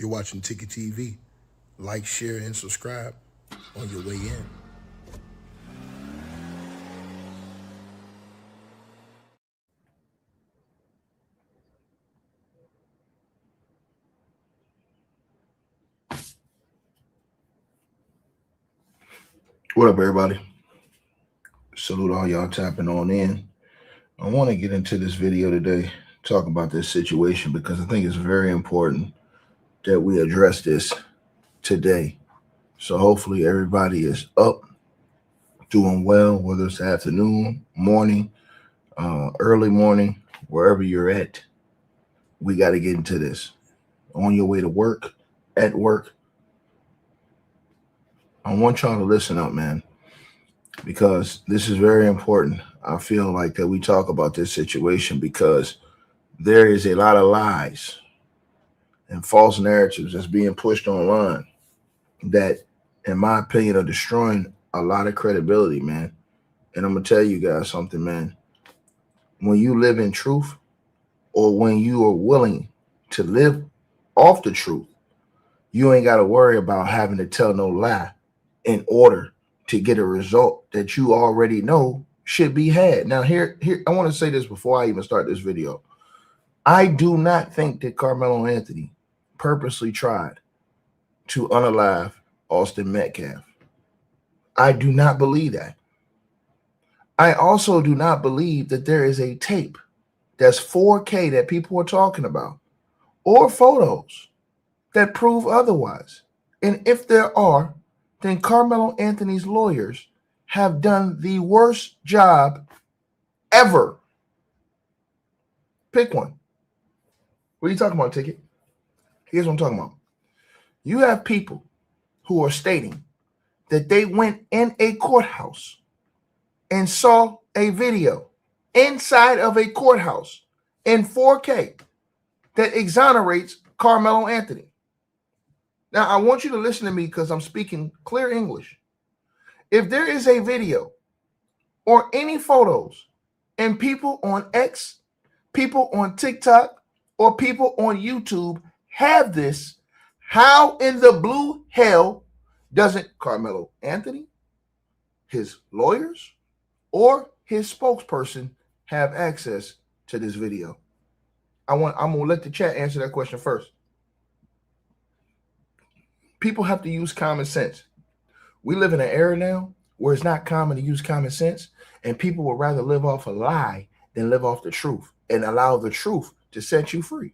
You're watching Ticket TV. Like, share, and subscribe on your way in. What up, everybody? Salute all y'all tapping on in. I want to get into this video today, talk about this situation, because I think it's very important that we address this today. So hopefully everybody is up, doing well, whether it's afternoon, morning, early morning, wherever you're at. We got to get into this. On your way to work, at work, I want y'all to listen up, man, because this is very important. I feel like that we talk about this situation because there is a lot of lies and false narratives that's being pushed online that, in my opinion, are destroying a lot of credibility, man. And I'm going to tell you guys something, man. When you live in truth, or when you are willing to live off the truth, you ain't got to worry about having to tell no lie in order to get a result that you already know should be had. Now, here, I want to say this before I even start this video. I do not think that Karmelo Anthony purposely tried to unalive Austin Metcalf. I do not believe that. I also do not believe that there is a tape that's 4K that people are talking about, or photos that prove otherwise. And if there are, then Karmelo Anthony's lawyers have done the worst job ever. Pick one. What are you talking about, Ticket? Here's what I'm talking about. You have people who are stating that they went in a courthouse and saw a video inside of a courthouse in 4K that exonerates Karmelo Anthony. Now, I want you to listen to me because I'm speaking clear English. If there is a video or any photos and people on X, people on TikTok, or people on YouTube have this, how in the blue hell doesn't Karmelo Anthony, his lawyers, or his spokesperson have access to this video? I'm gonna let the chat answer that question first. People have to use common sense. We live in an era now where it's not common to use common sense, and people would rather live off a lie than live off the truth and allow the truth to set you free.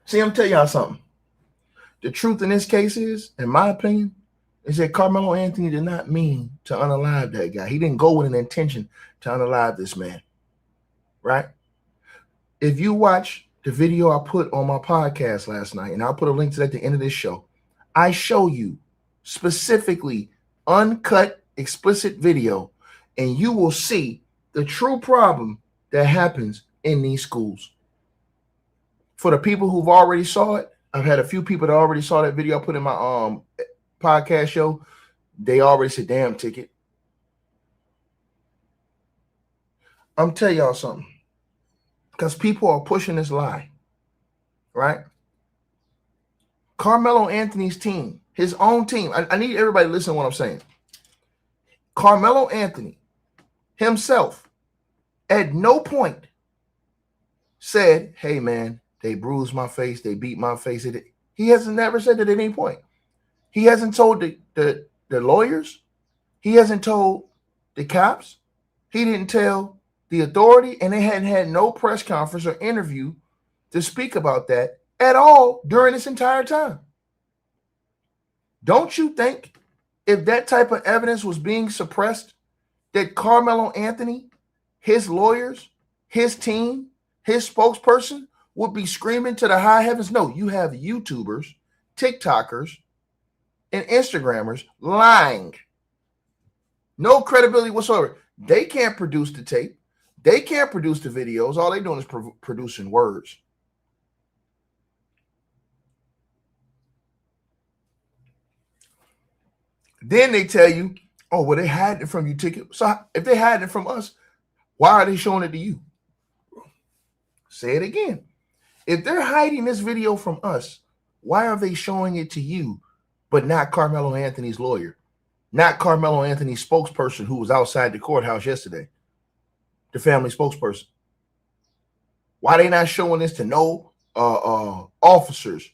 See, I'm telling y'all something. The truth in this case is, in my opinion, is that Karmelo Anthony did not mean to unalive that guy. He didn't go with an intention to unalive this man, right? If you watch the video I put on my podcast last night, and I'll put a link to that at the end of this show, I show you specifically uncut, explicit video, and you will see the true problem that happens in these schools. For the people who've already saw it, I've had a few people that already saw that video I put in my podcast show. They already said, damn, Ticket. I'm telling y'all something. Because people are pushing this lie, right? Karmelo Anthony's team, his own team. I need everybody to listen to what I'm saying. Karmelo Anthony himself at no point said, hey, man, they bruised my face, they beat my face. He hasn't never said that at any point. He hasn't told the lawyers. He hasn't told the cops. He didn't tell the authority, and they hadn't had no press conference or interview to speak about that at all during this entire time. Don't you think if that type of evidence was being suppressed, that Karmelo Anthony, his lawyers, his team, his spokesperson would be screaming to the high heavens? No, you have YouTubers, TikTokers, and Instagrammers lying. No credibility whatsoever. They can't produce the tape. They can't produce the videos. All they're doing is producing words. Then they tell you, oh, well, they hide it from you, Ticket. So if they hide it from us, why are they showing it to you? Say it again. If they're hiding this video from us, Why are they showing it to you, but not Carmelo Anthony's lawyer, not Carmelo Anthony's spokesperson who was outside the courthouse yesterday, the family spokesperson? Why they not showing this to no officers?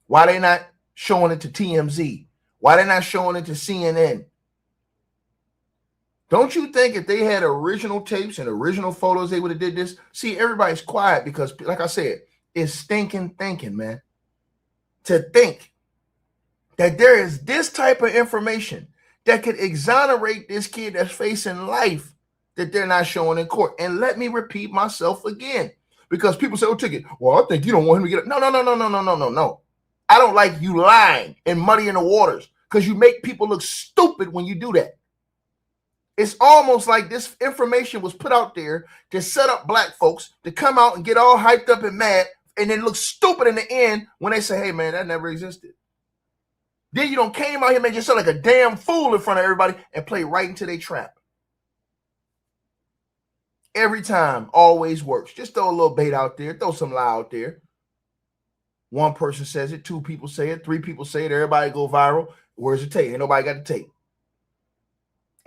Why they not showing it to TMZ? Why they not showing it to CNN? Don't you think if they had original tapes and original photos, they would have did this? See, everybody's quiet because, like I said, it's stinking thinking, man. To think that there is this type of information that could exonerate this kid that's facing life that they're not showing in court. And let me repeat myself again, because people say, oh, Ticket, well, I think you don't want him to get it. No. I don't like you lying and muddying the waters, because you make people look stupid when you do that. It's almost like this information was put out there to set up black folks to come out and get all hyped up and mad, and then look stupid in the end when they say, hey, man, that never existed. Then you don't came out here and made yourself like a damn fool in front of everybody and play right into their trap. Every time, always works. Just throw a little bait out there, throw some lie out there. One person says it, two people say it, three people say it, everybody go viral. Where's the tape? Ain't nobody got the tape.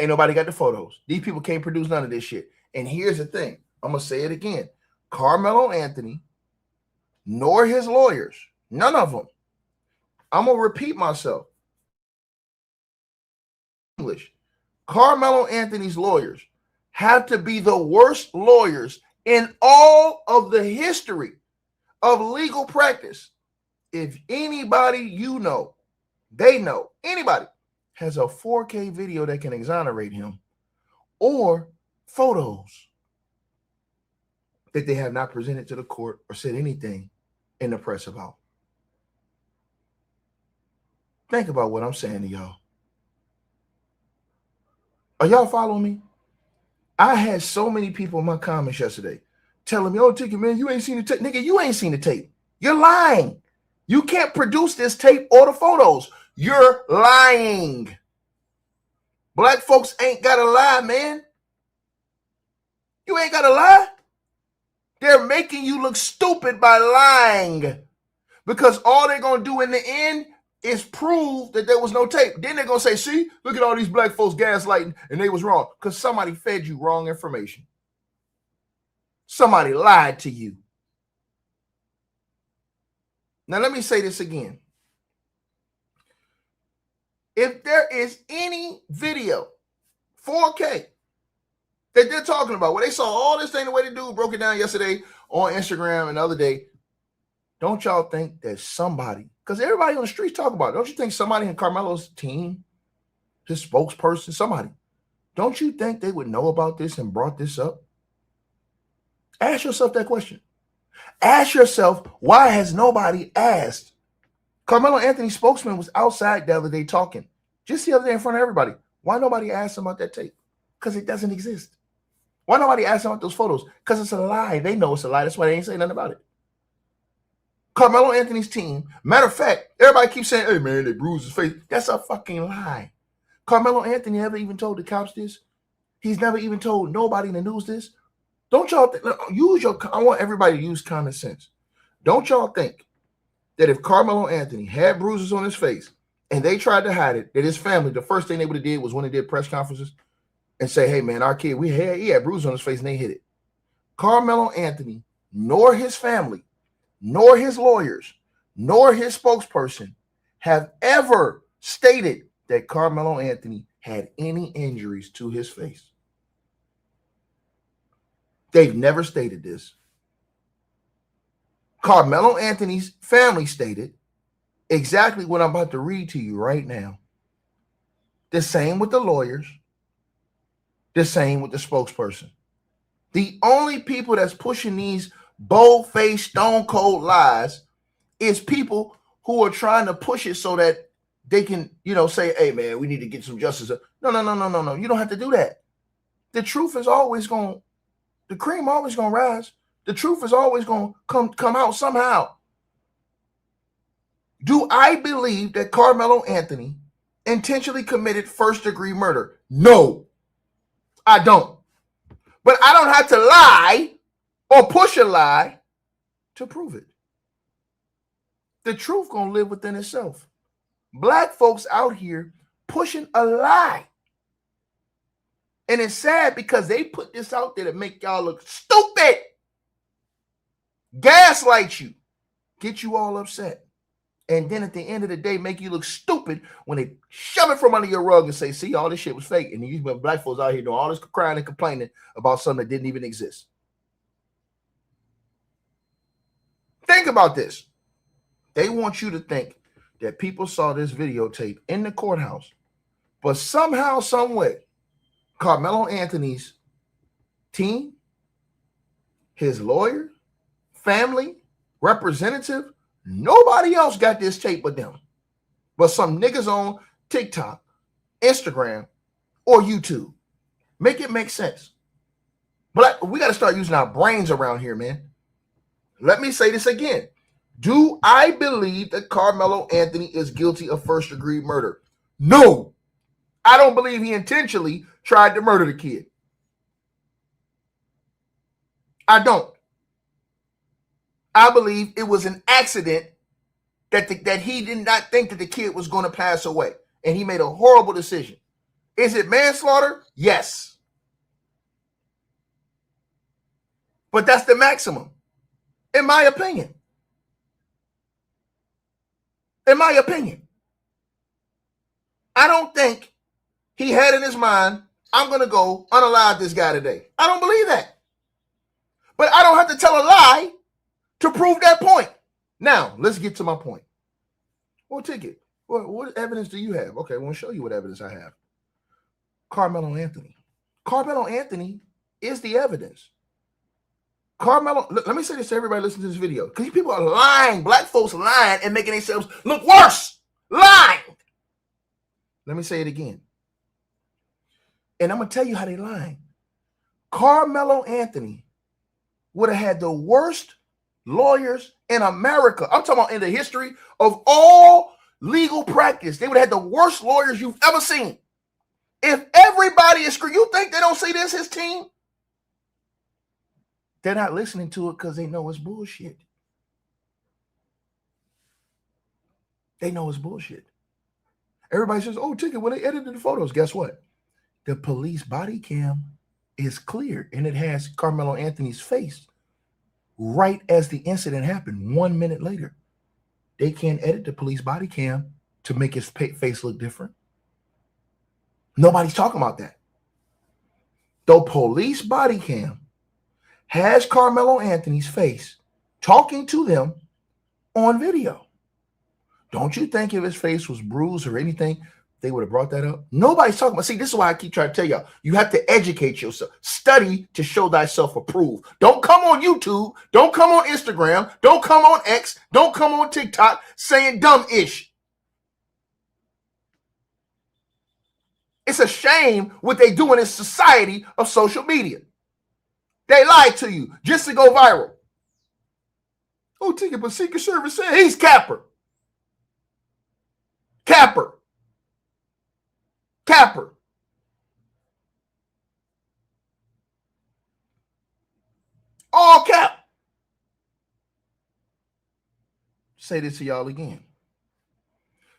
Ain't nobody got the photos. These people can't produce none of this shit. And here's the thing. I'm going to say it again. Carmelo Anthony, nor his lawyers, none of them. I'm going to repeat myself. English. Carmelo Anthony's lawyers have to be the worst lawyers in all of the history of legal practice. If anybody you know, they know, anybody has a 4K video that can exonerate him, or photos that they have not presented to the court or said anything in the press about. Think about what I'm saying to y'all. Are y'all following me? I had so many people in my comments yesterday telling me, oh, Ticket, man, you ain't seen the tape. Nigga, you ain't seen the tape. You're lying. You can't produce this tape or the photos. You're lying. Black folks ain't got to lie, man. You ain't got to lie. They're making you look stupid by lying, because all they're going to do in the end is prove that there was no tape. Then they're going to say, see, look at all these black folks gaslighting, and they was wrong because somebody fed you wrong information. Somebody lied to you. Now, let me say this again. If there is any video, 4K, that they're talking about, where they saw all this thing, the way the dude broke it down yesterday on Instagram and the other day, don't y'all think that somebody, because everybody on the streets talk about it, don't you think somebody in Carmelo's team, his spokesperson, somebody, don't you think they would know about this and brought this up? Ask yourself that question. Ask yourself, why has nobody asked? Carmelo Anthony's spokesman was outside the other day talking, just the other day in front of everybody. Why nobody asked him about that tape? Because it doesn't exist. Why nobody asked him about those photos? Because it's a lie. They know it's a lie. That's why they ain't saying nothing about it. Carmelo Anthony's team, matter of fact, everybody keeps saying, hey, man, they bruised his face. That's a fucking lie. Carmelo Anthony never even told the cops this. He's never even told nobody in the news this. Don't y'all I want everybody to use common sense. Don't y'all think that if Carmelo Anthony had bruises on his face and they tried to hide it, that his family, the first thing they would have did was when they did press conferences and say, hey, man, our kid, he had bruises on his face and they hit it. Carmelo Anthony, nor his family, nor his lawyers, nor his spokesperson have ever stated that Carmelo Anthony had any injuries to his face. They've never stated this. Carmelo Anthony's family stated exactly what I'm about to read to you right now. The same with the lawyers. The same with the spokesperson. The only people that's pushing these bold-faced, stone-cold lies is people who are trying to push it so that they can, say, hey, man, we need to get some justice. No. You don't have to do that. The truth is always going, the cream always going to rise. The truth is always going to come out somehow. Do I believe that Carmelo Anthony intentionally committed first-degree murder? No, I don't. But I don't have to lie or push a lie to prove it. The truth gonna live within itself. Black folks out here pushing a lie. And it's sad because they put this out there to make y'all look stupid. Gaslight you. Get you all upset. And then at the end of the day, make you look stupid when they shove it from under your rug and say, see, all this shit was fake. And these black folks out here doing all this crying and complaining about something that didn't even exist. Think about this. They want you to think that people saw this videotape in the courthouse, but somehow, some way, Karmelo Anthony's team, his lawyer, family, representative, nobody else got this tape but them. But some niggas on TikTok, Instagram, or YouTube. Make it make sense. But we got to start using our brains around here, man. Let me say this again. Do I believe that Karmelo Anthony is guilty of first-degree murder? No. I don't believe he intentionally tried to murder the kid. I don't. I believe it was an accident that he did not think that the kid was going to pass away. And he made a horrible decision. Is it manslaughter? Yes. But that's the maximum, in my opinion. In my opinion. I don't think he had in his mind, I'm going to go unalive this guy today. I don't believe that. But I don't have to tell a lie to prove that point. Now, let's get to my point. Well, Ticket, what evidence do you have? Okay, I want to show you what evidence I have. Karmelo Anthony. Karmelo Anthony is the evidence. Karmelo, let me say this to everybody listening to this video, because people are lying. Black folks lying and making themselves look worse. Lying. Let me say it again. And I'm going to tell you how they lying. Karmelo Anthony would have had the worst lawyers in America. I'm talking about in the history of all legal practice. They would have had the worst lawyers you've ever seen. If everybody is screwed, you think they don't see this, his team? They're not listening to it because they know it's bullshit. They know it's bullshit. Everybody says, oh, Ticket, when they edited the photos, guess what? The police body cam is clear, and it has Karmelo Anthony's face right as the incident happened 1 minute later. They can't edit the police body cam to make his face look different. Nobody's talking about that. The police body cam has Karmelo Anthony's face talking to them on video. Don't you think if his face was bruised or anything, they would have brought that up? Nobody's talking about. See, this is why I keep trying to tell y'all. You have to educate yourself. Study to show thyself approved. Don't come on YouTube. Don't come on Instagram. Don't come on X. Don't come on TikTok saying dumb-ish. It's a shame what they do in this society of social media. They lie to you just to go viral. Oh, Ticket, but Secret Service said he's capper. Capper. Capper. All cap. Say this to y'all again.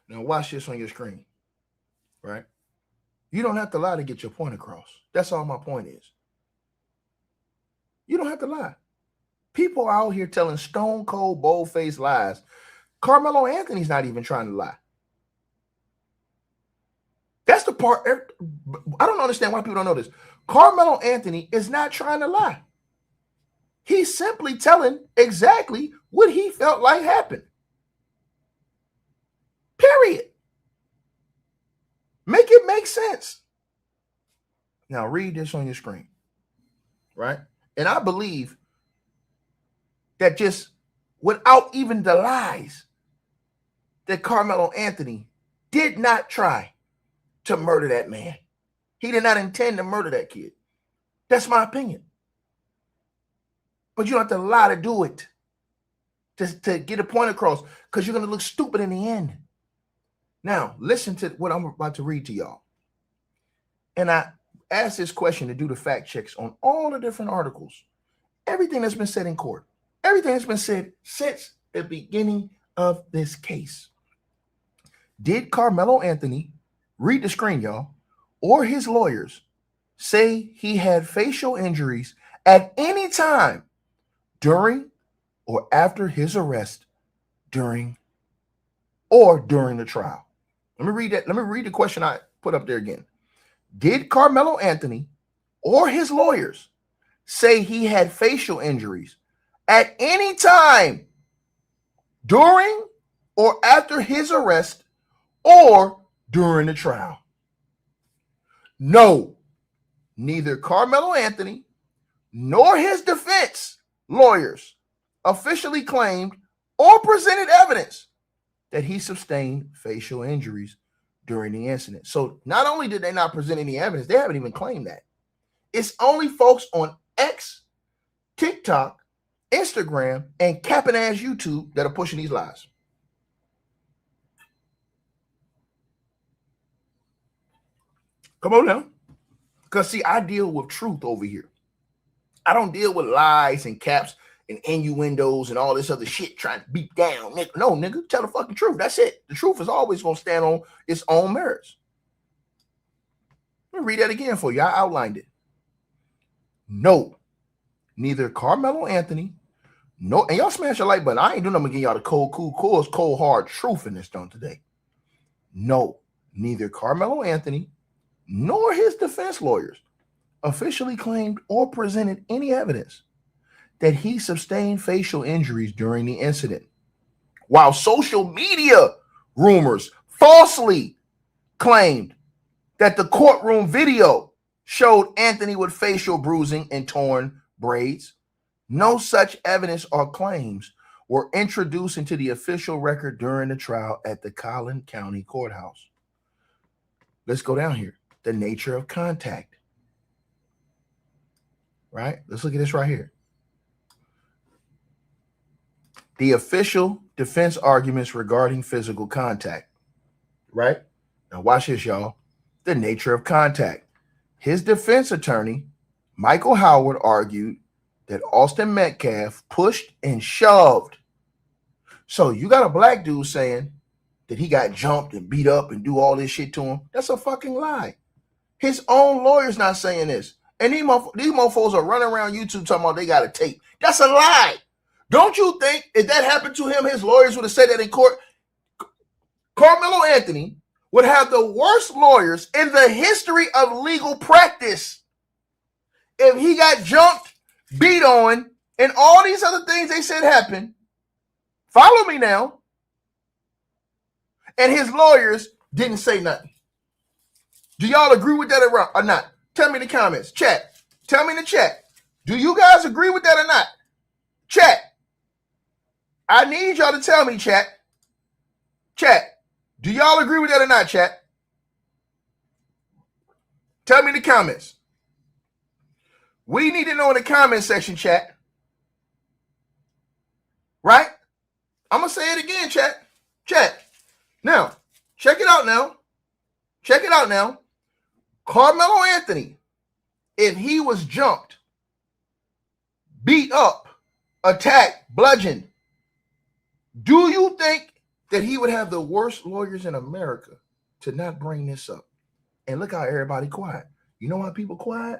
Now watch this on your screen. Right? You don't have to lie to get your point across. That's all my point is. You don't have to lie. People out here telling stone cold, bold-faced lies. Karmelo Anthony's not even trying to lie. That's the part. I don't understand why people don't know this. Karmelo Anthony is not trying to lie. He's simply telling exactly what he felt like happened. Period. Make it make sense. Now read this on your screen. Right? And I believe that just without even the lies, that Karmelo Anthony did not try to murder that man. He did not intend to murder that kid. That's my opinion. But you don't have to lie to do it, to get a point across, because you're going to look stupid in the end. Now, listen to what I'm about to read to y'all. And I asked this question to do the fact checks on all the different articles. Everything that's been said in court. Everything that's been said since the beginning of this case. Did Karmelo Anthony, read the screen, y'all, or his lawyers say he had facial injuries at any time during or after his arrest during the trial? Let me read that. Let me read the question I put up there again. Did Karmelo Anthony or his lawyers say he had facial injuries at any time during or after his arrest or during the trial? No, neither Karmelo Anthony nor his defense lawyers officially claimed or presented evidence that he sustained facial injuries during the incident. So not only did they not present any evidence, they haven't even claimed that. It's only folks on X, TikTok, Instagram, and capping ass YouTube that are pushing these lies. Come on now. Because see, I deal with truth over here. I don't deal with lies and caps and innuendos and all this other shit trying to beat down. No, nigga, tell the fucking truth. That's it. The truth is always going to stand on its own merits. Let me read that again for you. I outlined it. No, neither Karmelo Anthony, no, and y'all smash your like button. I ain't doing nothing to give y'all the cold, hard truth in this stone today. No, neither Karmelo Anthony nor his defense lawyers officially claimed or presented any evidence that he sustained facial injuries during the incident, while social media rumors falsely claimed that the courtroom video showed Anthony with facial bruising and torn braids. No such evidence or claims were introduced into the official record during the trial at the Collin County Courthouse. Let's go down here. The nature of contact. Right? Let's look at this right here. The official defense arguments regarding physical contact. Right? Now watch this, y'all. The nature of contact. His defense attorney, Michael Howard, argued that Austin Metcalf pushed and shoved. So you got a black dude saying that he got jumped and beat up and do all this shit to him. That's a fucking lie. His own lawyer's not saying this. And these mofos are running around YouTube talking about they got a tape. That's a lie. Don't you think if that happened to him, his lawyers would have said that in court? Karmelo Anthony would have the worst lawyers in the history of legal practice if he got jumped, beat on, and all these other things they said happened. Follow me now. And his lawyers didn't say nothing. Do y'all agree with that or not? Tell me in the comments. Chat. Tell me in the chat. Do you guys agree with that or not? Chat. I need y'all to tell me, chat. Chat. Do y'all agree with that or not, chat? Tell me in the comments. We need to know in the comment section, chat. Right? I'm going to say it again, chat. Chat. Now, check it out now. Check it out now. Karmelo Anthony, if he was jumped, beat up, attacked, bludgeoned, do you think that he would have the worst lawyers in America to not bring this up? And look how everybody quiet. You know why people quiet?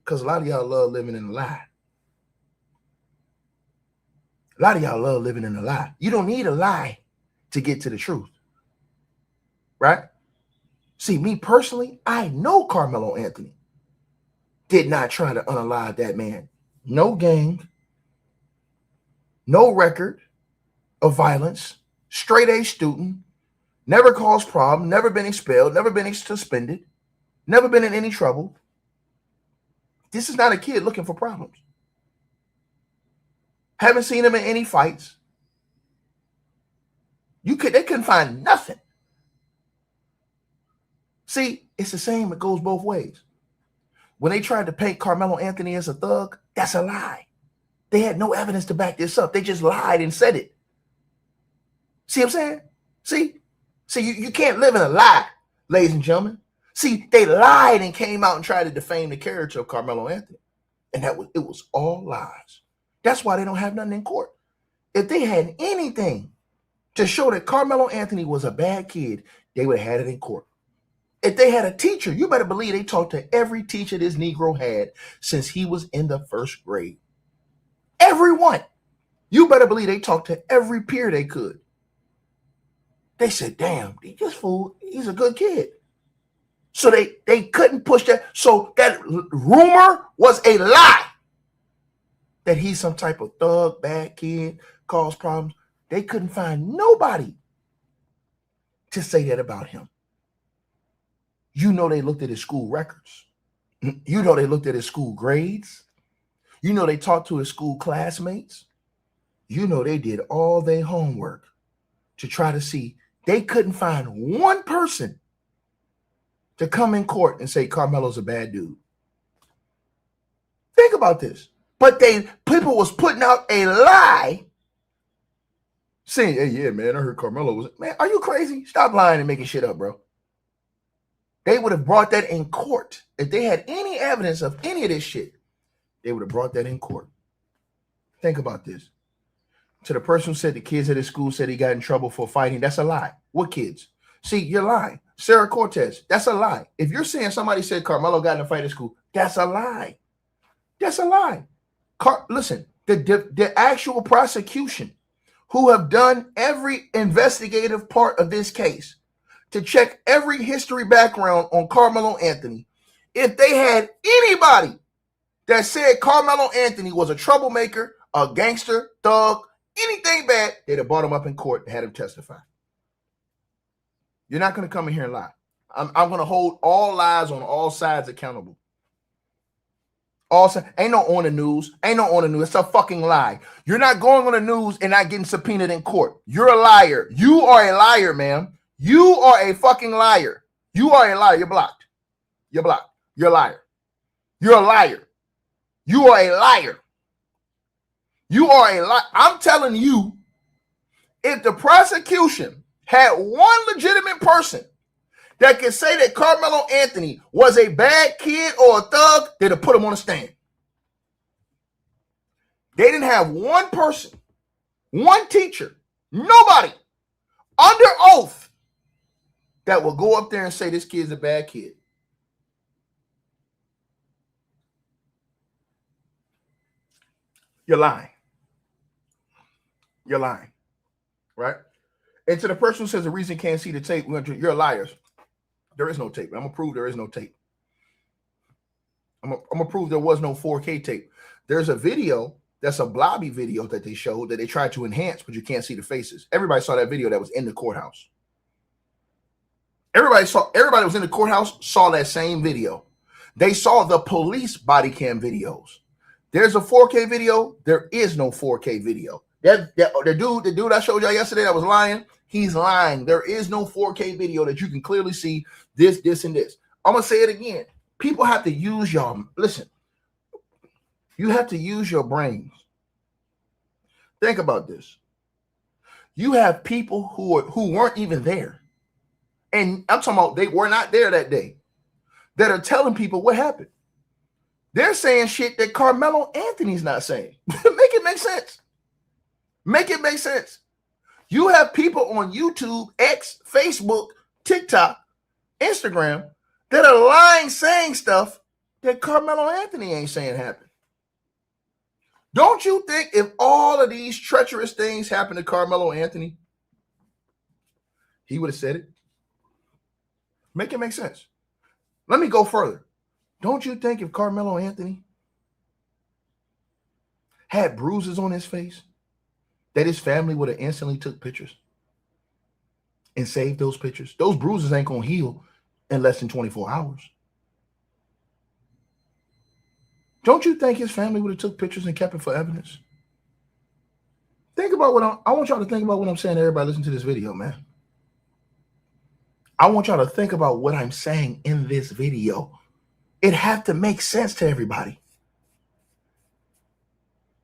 Because a lot of y'all love living in a lie. A lot of y'all love living in a lie. You don't need a lie to get to the truth. Right? See, me personally, I know Karmelo Anthony did not try to unalive that man. No gang, no record of violence, straight A student, never caused problem, never been expelled, never been suspended, never been in any trouble. This is not a kid looking for problems. Haven't seen him in any fights. They couldn't find nothing. See, it's the same. It goes both ways. When they tried to paint Karmelo Anthony as a thug, that's a lie. They had no evidence to back this up. They just lied and said it. See what I'm saying? See, you can't live in a lie, ladies and gentlemen. See, they lied and came out and tried to defame the character of Karmelo Anthony. And it was all lies. That's why they don't have nothing in court. If they had anything to show that Karmelo Anthony was a bad kid, they would have had it in court. If they had a teacher, you better believe they talked to every teacher this Negro had since he was in the first grade. Everyone. You better believe they talked to every peer they could. They said, damn, this fool, he's a good kid. So they couldn't push that. So that rumor was a lie. That he's some type of thug, bad kid, cause problems. They couldn't find nobody to say that about him. You know they looked at his school records. You know they looked at his school grades. You know they talked to his school classmates. You know they did all their homework to try to see. They couldn't find one person to come in court and say Karmelo's a bad dude. Think about this. But people was putting out a lie saying, hey, yeah, man, I heard Karmelo was, man, are you crazy? Stop lying and making shit up, bro. They would have brought that in court. If they had any evidence of any of this shit, they would have brought that in court. Think about this. To the person who said the kids at his school said he got in trouble for fighting, that's a lie. What kids? See, you're lying. Sarah Cortez, that's a lie. If you're saying somebody said Karmelo got in a fight at school, that's a lie. That's a lie. Listen, the actual prosecution who have done every investigative part of this case to check every history background on Karmelo Anthony, if they had anybody that said Karmelo Anthony was a troublemaker, a gangster, thug, anything bad, they'd have brought him up in court and had him testify. You're not going to come in here and lie. I'm going to hold all lies on all sides accountable. Also, ain't no on the news. Ain't no on the news. It's a fucking lie. You're not going on the news and not getting subpoenaed in court. You're a liar. You are a liar, ma'am. You are a fucking liar. You are a liar. You're blocked. You're blocked. You're a liar. You're a liar. You are a liar. You are a liar. I'm telling you, if the prosecution had one legitimate person that can say that Karmelo Anthony was a bad kid or a thug, they'd have put him on a stand. They didn't have one person, one teacher, nobody under oath that will go up there and say this kid's a bad kid. You're lying. You're lying, right? And to the person who says the reason can't see the tape, you're liars. There is no tape. I'm going to prove there is no tape. I'm going to prove there was no 4K tape. There's a video that's a blobby video that they showed that they tried to enhance, but you can't see the faces. Everybody saw that video that was in the courthouse. Everybody that was in the courthouse saw that same video. They saw the police body cam videos. There's a 4K video. There is no 4K video. The dude I showed y'all yesterday that was lying, he's lying. There is no 4K video that you can clearly see this, and this. I'm going to say it again. People have to use y'all. Listen, you have to use your brains. Think about this. You have people who weren't even there. And I'm talking about they were not there that day that are telling people what happened. They're saying shit that Karmelo Anthony's not saying. Make it make sense. Make it make sense. You have people on YouTube, X, Facebook, TikTok, Instagram that are lying, saying stuff that Karmelo Anthony ain't saying happened. Don't you think if all of these treacherous things happened to Karmelo Anthony, he would have said it? Make it make sense. Let me go further. Don't you think if Karmelo Anthony had bruises on his face, that his family would have instantly took pictures and saved those pictures? Those bruises ain't going to heal in less than 24 hours. Don't you think his family would have took pictures and kept it for evidence? Think about I want y'all to think about what I'm saying to everybody listen to this video, man. I want y'all to think about what I'm saying in this video. It have to make sense to everybody.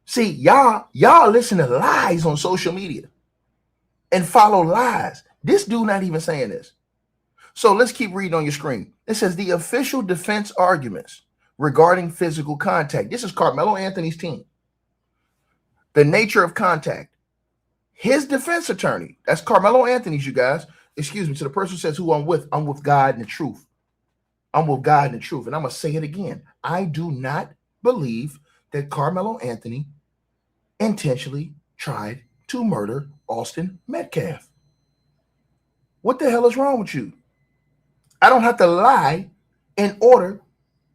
See, y'all listen to lies on social media and follow lies. This dude not even saying this. So let's keep reading on your screen. It says the official defense arguments regarding physical contact. This is Karmelo Anthony's team. The nature of contact. His defense attorney, that's Karmelo Anthony's, you guys. Excuse me, to the person who says who I'm with God and the truth. I'm with God and the truth. And I'm going to say it again. I do not believe that Karmelo Anthony intentionally tried to murder Austin Metcalf. What the hell is wrong with you? I don't have to lie in order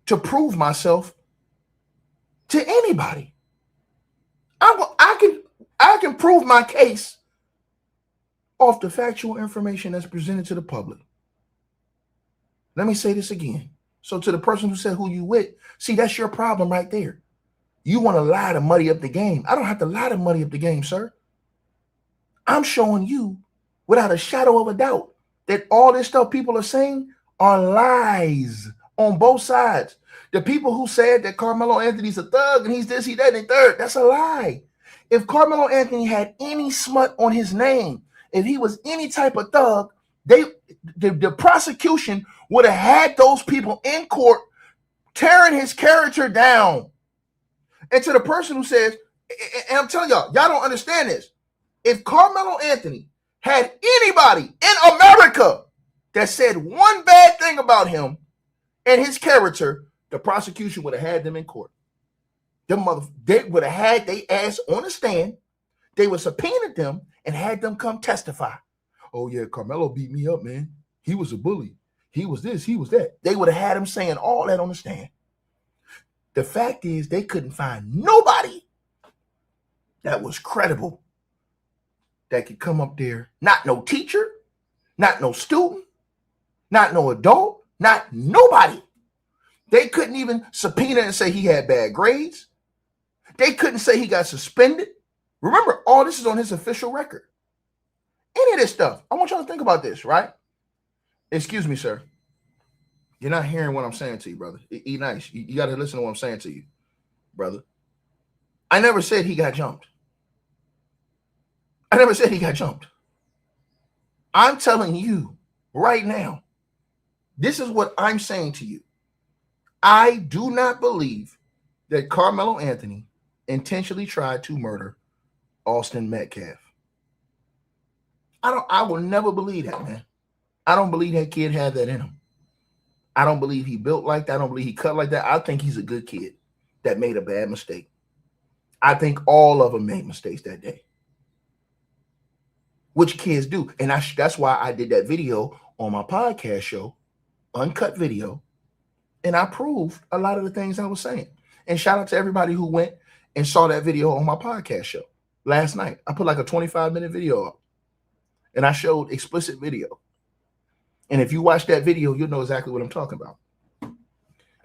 to prove myself to anybody. I can prove my case off the factual information that's presented to the public. Let me say this again. So to the person who said who you with, see, that's your problem right there. You want to lie to muddy up the game. I don't have to lie to muddy up the game, sir. I'm showing you without a shadow of a doubt that all this stuff people are saying are lies on both sides. The people who said that Karmelo Anthony's a thug and he's this, he that, and third, that's a lie. If Karmelo Anthony had any smut on his name, if he was any type of thug, the prosecution would have had those people in court tearing his character down. And to the person who says, and I'm telling y'all don't understand this. If Karmelo Anthony had anybody in America that said one bad thing about him and his character, the prosecution would have had them in court. They would have had their ass on the stand. They would subpoena them and had them come testify. Oh yeah, Karmelo beat me up, man. He was a bully. He was this, he was that. They would have had him saying all that on the stand. The fact is they couldn't find nobody that was credible that could come up there. Not no teacher, not no student, not no adult, not nobody. They couldn't even subpoena and say he had bad grades. They couldn't say he got suspended. Remember, all this is on his official record. Any of this stuff. I want y'all to think about this, right? Excuse me, sir. You're not hearing what I'm saying to you, brother. Eat nice. You got to listen to what I'm saying to you, brother. I never said he got jumped. I never said he got jumped. I'm telling you right now, this is what I'm saying to you. I do not believe that Karmelo Anthony intentionally tried to murder Austin Metcalf. I will never believe that, man. I don't believe that kid had that in him. I don't believe he built like that. I don't believe he cut like that. I think he's a good kid that made a bad mistake. I think all of them made mistakes that day, which kids do. And that's why I did that video on my podcast show, uncut video, and I proved a lot of the things I was saying. And shout out to everybody who went and saw that video on my podcast show last night. I put like a 25-minute video up, and I showed explicit video. And if you watch that video, you'll know exactly what I'm talking about.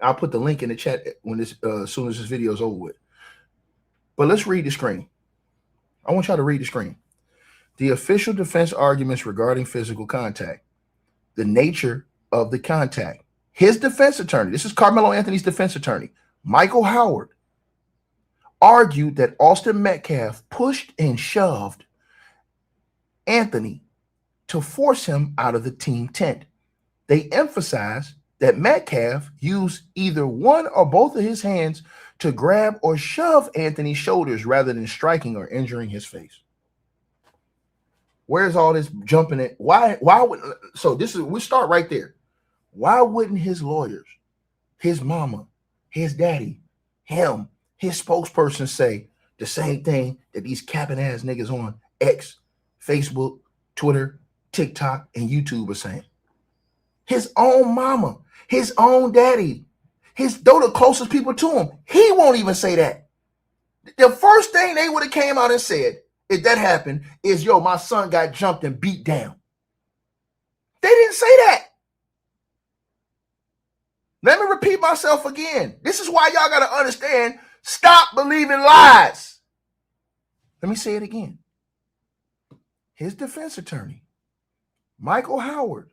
I'll put the link in the chat when this as soon as this video is over with. But let's read the screen. I want y'all to read the screen. The official defense arguments regarding physical contact, the nature of the contact. His defense attorney, this is Karmelo Anthony's defense attorney, Michael Howard, argued that Austin Metcalf pushed and shoved Anthony to force him out of the team tent. They emphasized that Metcalf used either one or both of his hands to grab or shove Anthony's shoulders rather than striking or injuring his face. Where's all this jumping in? Why would, so this is, we start right there. Why wouldn't his lawyers, his mama, his daddy, him, his spokesperson say the same thing that these capping ass niggas on X, Facebook, Twitter, TikTok, and YouTube are saying? His own mama, his own daddy, they're the closest people to him. He won't even say that. The first thing they would have came out and said, if that happened, is, yo, my son got jumped and beat down. They didn't say that. Let me repeat myself again. This is why y'all got to understand, stop believing lies. Let me say it again. His defense attorney, Michael Howard,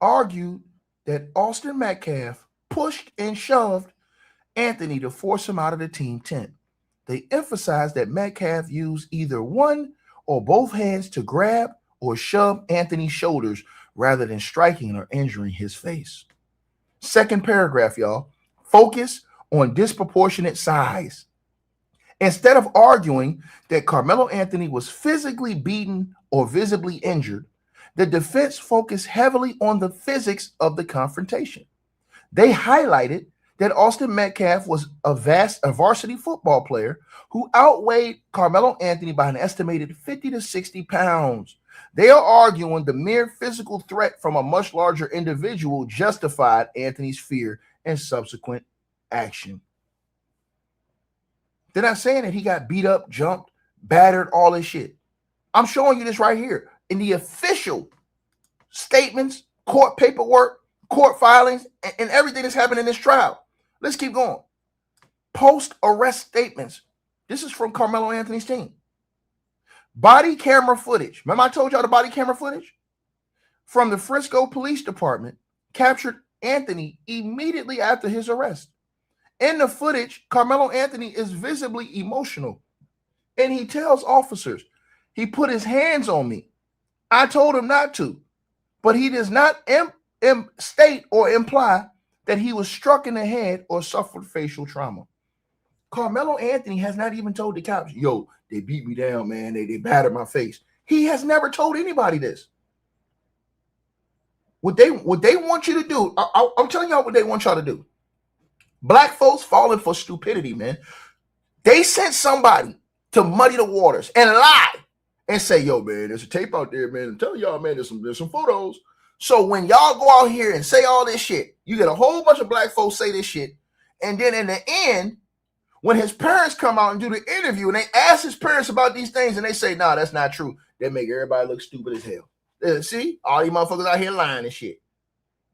argued that Austin Metcalf pushed and shoved Anthony to force him out of the team tent. They emphasized that Metcalf used either one or both hands to grab or shove Anthony's shoulders rather than striking or injuring his face. Second paragraph, y'all. Focus on disproportionate size Instead of arguing that Karmelo Anthony was physically beaten or visibly injured, the defense focused heavily on the physics of the confrontation. They highlighted that Austin Metcalf was a varsity football player who outweighed Karmelo Anthony by an estimated 50 to 60 pounds. They are arguing the mere physical threat from a much larger individual justified Anthony's fear and subsequent action. They're not saying that he got beat up, jumped, battered, all this shit. I'm showing you this right here in the official statements, court paperwork, court filings, and everything that's happened in this trial. Let's keep going. Post-arrest statements. This is from Karmelo Anthony's team. Body camera footage. Remember I told y'all the body camera footage? From the Frisco Police Department captured Anthony immediately after his arrest. In the footage, Karmelo Anthony is visibly emotional, and he tells officers, he put his hands on me. I told him not to, but he does not state or imply that he was struck in the head or suffered facial trauma. Karmelo Anthony has not even told the cops, yo, they beat me down, man. They battered my face. He has never told anybody this. What they want you to do, I'm telling y'all what they want y'all to do. Black folks falling for stupidity, man. They sent somebody to muddy the waters and lie and say, yo, man, there's a tape out there, man. I'm telling y'all, man, there's some photos. So when y'all go out here and say all this shit, you get a whole bunch of black folks say this shit. And then in the end, when his parents come out and do the interview and they ask his parents about these things and they say, nah, that's not true. They make everybody look stupid as hell. See, all these motherfuckers out here lying and shit.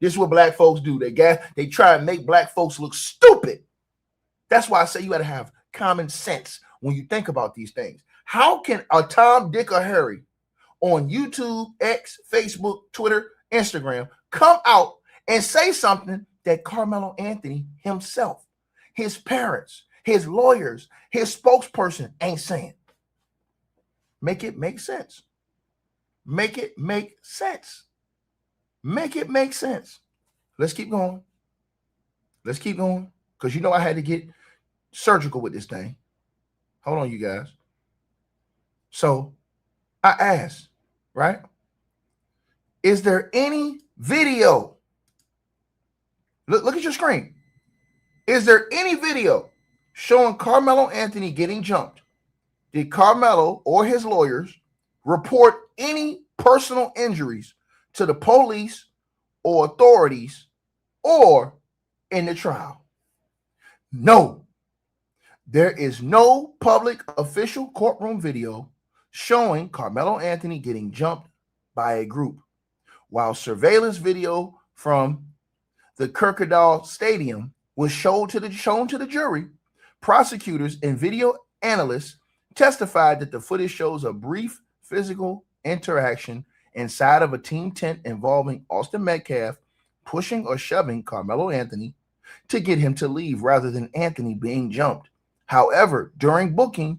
This is what black folks do. They try and make black folks look stupid. That's why I say you got to have common sense when you think about these things. How can a Tom, Dick, or Harry on YouTube, X, Facebook, Twitter, Instagram come out and say something that Karmelo Anthony himself, his parents, his lawyers, his spokesperson ain't saying? Make it make sense. Make it make sense. Make it make sense. Let's keep going. Let's keep going. Because you know I had to get surgical with this thing. Hold on, you guys. So I asked, right? Is there any video? Look at your screen. Is there any video showing Karmelo Anthony getting jumped? Did Karmelo or his lawyers report any personal injuries to the police or authorities or in the trial? No. There is no public official courtroom video showing Karmelo Anthony getting jumped by a group. While surveillance video from the Kirkendall Stadium was shown to the jury, prosecutors and video analysts testified that the footage shows a brief physical interaction inside of a team tent involving Austin Metcalf pushing or shoving Karmelo Anthony to get him to leave rather than Anthony being jumped. However, during booking,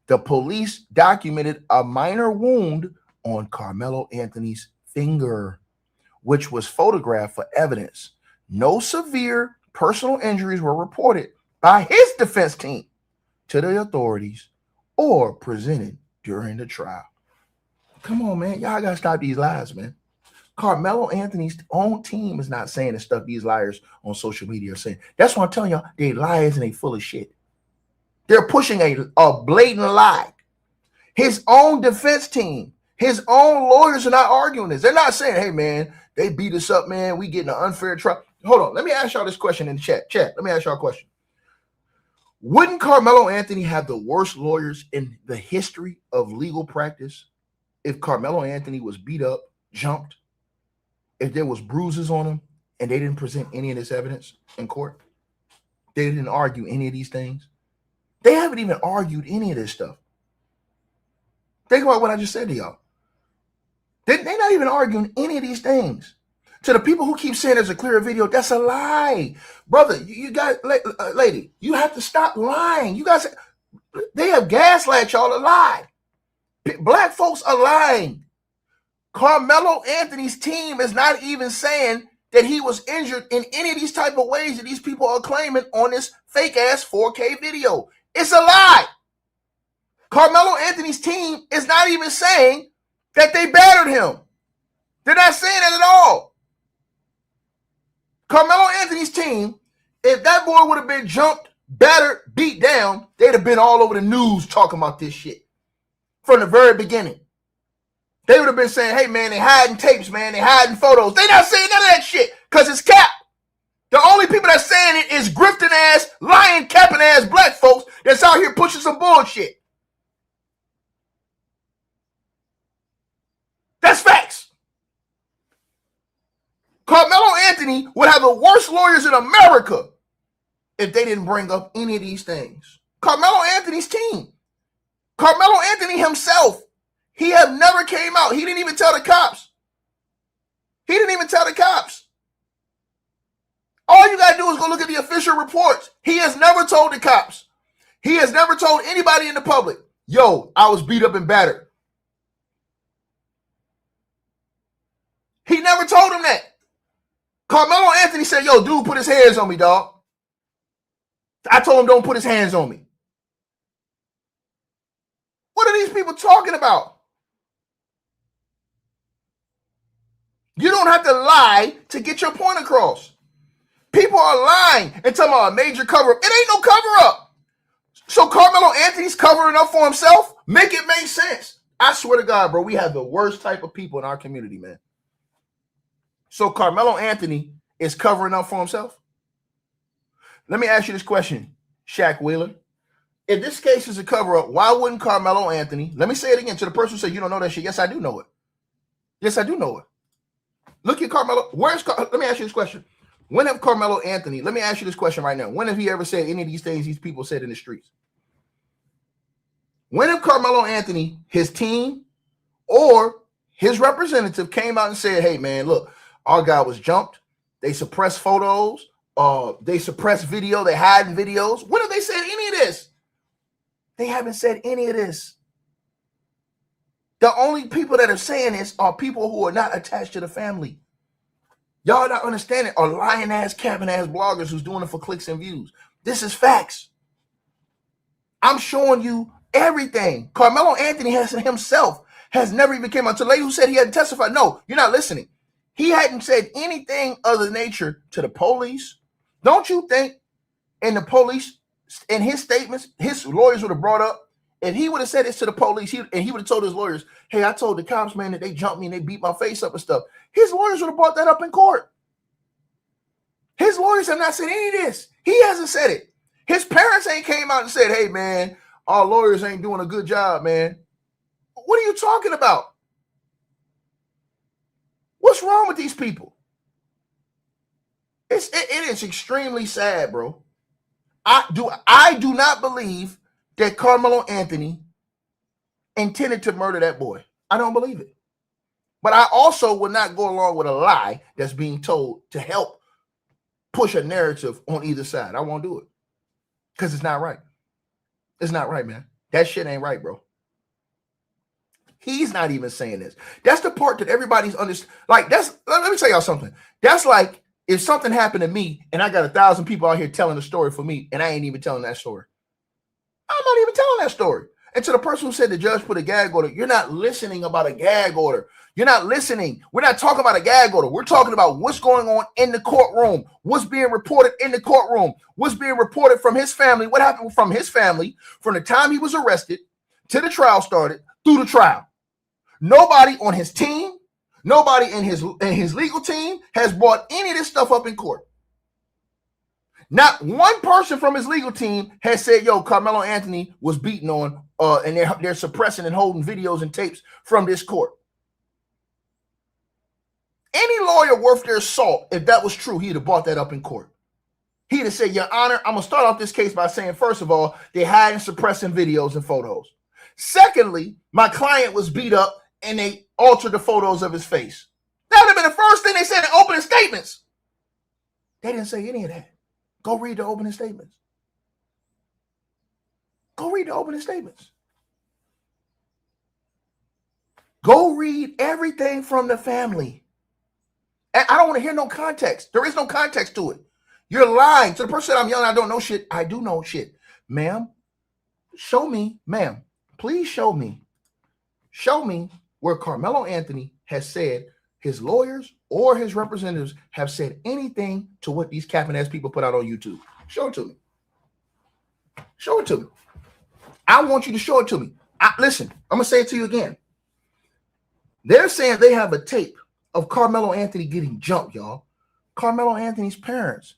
the police documented a minor wound on Karmelo Anthony's finger, which was photographed for evidence. No severe personal injuries were reported by his defense team to the authorities or presented during the trial. Come on, man. Y'all got to stop these lies, man. Karmelo Anthony's own team is not saying the stuff these liars on social media are saying. That's why I'm telling y'all, they liars and they full of shit. They're pushing a blatant lie. His own defense team, his own lawyers are not arguing this. They're not saying, hey, man, they beat us up, man. We getting an unfair trial. Hold on. Let me ask y'all this question in the chat. Let me ask y'all a question. Wouldn't Karmelo Anthony have the worst lawyers in the history of legal practice if Karmelo Anthony was beat up, jumped, if there was bruises on him, and they didn't present any of this evidence in court? They didn't argue any of these things. They haven't even argued any of this stuff. Think about what I just said to y'all. They're not even arguing any of these things. To the people who keep saying there's a clear video, that's a lie. Brother, you guys, lady, you have to stop lying. You guys, they have gaslit y'all to lie. Black folks are lying. Karmelo Anthony's team is not even saying that he was injured in any of these type of ways that these people are claiming on this fake ass 4K video. It's a lie. Carmelo Anthony's team is not even saying that they battered him. They're not saying that at all. Carmelo Anthony's team, if that boy would have been jumped, battered, beat down, they'd have been all over the news talking about this shit from the very beginning. They would have been saying, hey, man, they hiding tapes, man. They hiding photos. They not saying none of that shit because it's cap. The only people that's saying it is grifting ass, lying, capping ass black folks that's out here pushing some bullshit. That's facts. Carmelo Anthony would have the worst lawyers in America if they didn't bring up any of these things. Carmelo Anthony's team. Carmelo Anthony himself. He have never came out. He didn't even tell the cops. He didn't even tell the cops. All you got to do is go look at the official reports. He has never told the cops. He has never told anybody in the public, yo, I was beat up and battered. He never told him that. Carmelo Anthony said, yo, dude, put his hands on me, dog. I told him don't put his hands on me. What are these people talking about? You don't have to lie to get your point across. People are lying and talking about a major cover-up. It ain't no cover-up. So Carmelo Anthony's covering up for himself? Make it make sense. I swear to God, bro, we have the worst type of people in our community, man. So Carmelo Anthony is covering up for himself? Let me ask you this question, Shaq Wheeler. If this case is a cover-up, why wouldn't Carmelo Anthony, let me say it again to the person who said you don't know that shit. Yes, I do know it. Yes, I do know it. Look at Carmelo. Let me ask you this question. When have Carmelo Anthony, let me ask you this question right now. When have he ever said any of these things these people said in the streets? When have Carmelo Anthony, his team, or his representative came out and said, hey, man, look, our guy was jumped. They suppressed photos. They suppressed video. They hiding videos. When have they said any of this? They haven't said any of this. The only people that are saying this are people who are not attached to the family. Y'all not understanding are lying ass, capping ass bloggers who's doing it for clicks and views. This is facts. I'm showing you everything. Carmelo Anthony himself has never even came out to the lady who said he hadn't testified. No, you're not listening. He hadn't said anything of the nature to the police. Don't you think in the police, in his statements, his lawyers would have brought up, if he would have said this to the police, he would have told his lawyers, hey, I told the cops, man, that they jumped me and they beat my face up and stuff. His lawyers would have brought that up in court. His lawyers have not said any of this. He hasn't said it. His parents ain't came out and said, hey, man, our lawyers ain't doing a good job, man. What are you talking about? What's wrong with these people? It is extremely sad, bro. I do not believe that Carmelo Anthony intended to murder that boy. I don't believe it. But I also would not go along with a lie that's being told to help push a narrative on either side. I won't do it because it's not right. It's not right, man. That shit ain't right, bro. He's not even saying this. That's the part that everybody's understand. Like, let me tell y'all something. That's like if something happened to me and I got 1,000 people out here telling the story for me and I ain't even telling that story. I'm not even telling that story. And to the person who said the judge put a gag order, you're not listening about a gag order. You're not listening. We're not talking about a gag order. We're talking about what's going on in the courtroom, what's being reported in the courtroom, what's being reported from his family, what happened from his family from the time he was arrested to the trial started through the trial. Nobody on his team, nobody in his legal team has brought any of this stuff up in court. Not one person from his legal team has said, yo, Carmelo Anthony was beaten on and they're suppressing and holding videos and tapes from this court. Any lawyer worth their salt, if that was true, he'd have brought that up in court. He'd have said, Your Honor, I'm going to start off this case by saying, first of all, they hiding, suppressing videos and photos. Secondly, my client was beat up and they altered the photos of his face. That would have been the first thing they said in opening statements. They didn't say any of that. Go read the opening statements. Go read the opening statements. Go read everything from the family. And I don't want to hear no context. There is no context to it. You're lying. To the person that I'm yelling, I don't know shit. I do know shit. Ma'am, show me, ma'am, please show me where Carmelo Anthony has said his lawyers or his representatives have said anything to what these capping ass people put out on YouTube. Show it to me. Show it to me. I want you to show it to me. Listen, I'm going to say it to you again. They're saying they have a tape of Carmelo Anthony getting jumped, y'all. Carmelo Anthony's parents,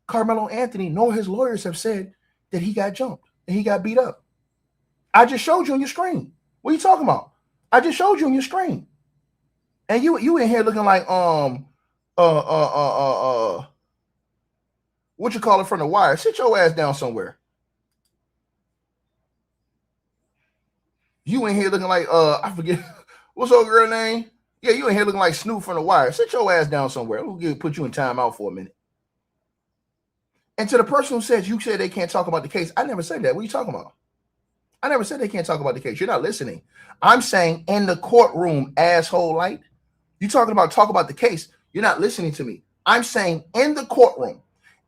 Carmelo Anthony, nor his lawyers have said that he got jumped and he got beat up. I just showed you on your screen. What are you talking about? I just showed you on your screen. And you in here looking like what you call it from The Wire. Sit your ass down somewhere. You in here looking like I forget what's old girl name? Yeah, you in here looking like Snoop from The Wire. Sit your ass down somewhere. We'll put you in timeout for a minute. And to the person who said you said they can't talk about the case, I never said that. What are you talking about? I never said they can't talk about the case. You're not listening. I'm saying in the courtroom, asshole light. You talking about talk about the case. You're not listening to me. I'm saying in the courtroom,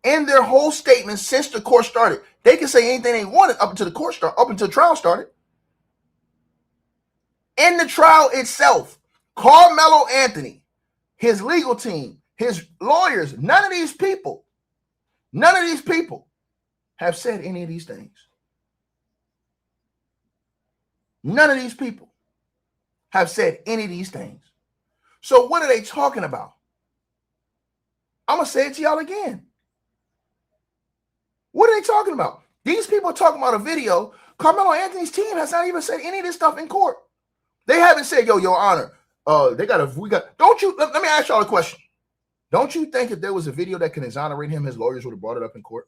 in their whole statement since the court started, they can say anything they wanted up until the court started, up until the trial started. In the trial itself, Carmelo Anthony, his legal team, his lawyers, none of these people have said any of these things. None of these people have said any of these things. So what are they talking about? I'm going to say it to y'all again. What are they talking about? These people are talking about a video. Carmelo Anthony's team has not even said any of this stuff in court. They haven't said, yo, Your Honor, don't you, let me ask y'all a question. Don't you think if there was a video that can exonerate him, his lawyers would have brought it up in court?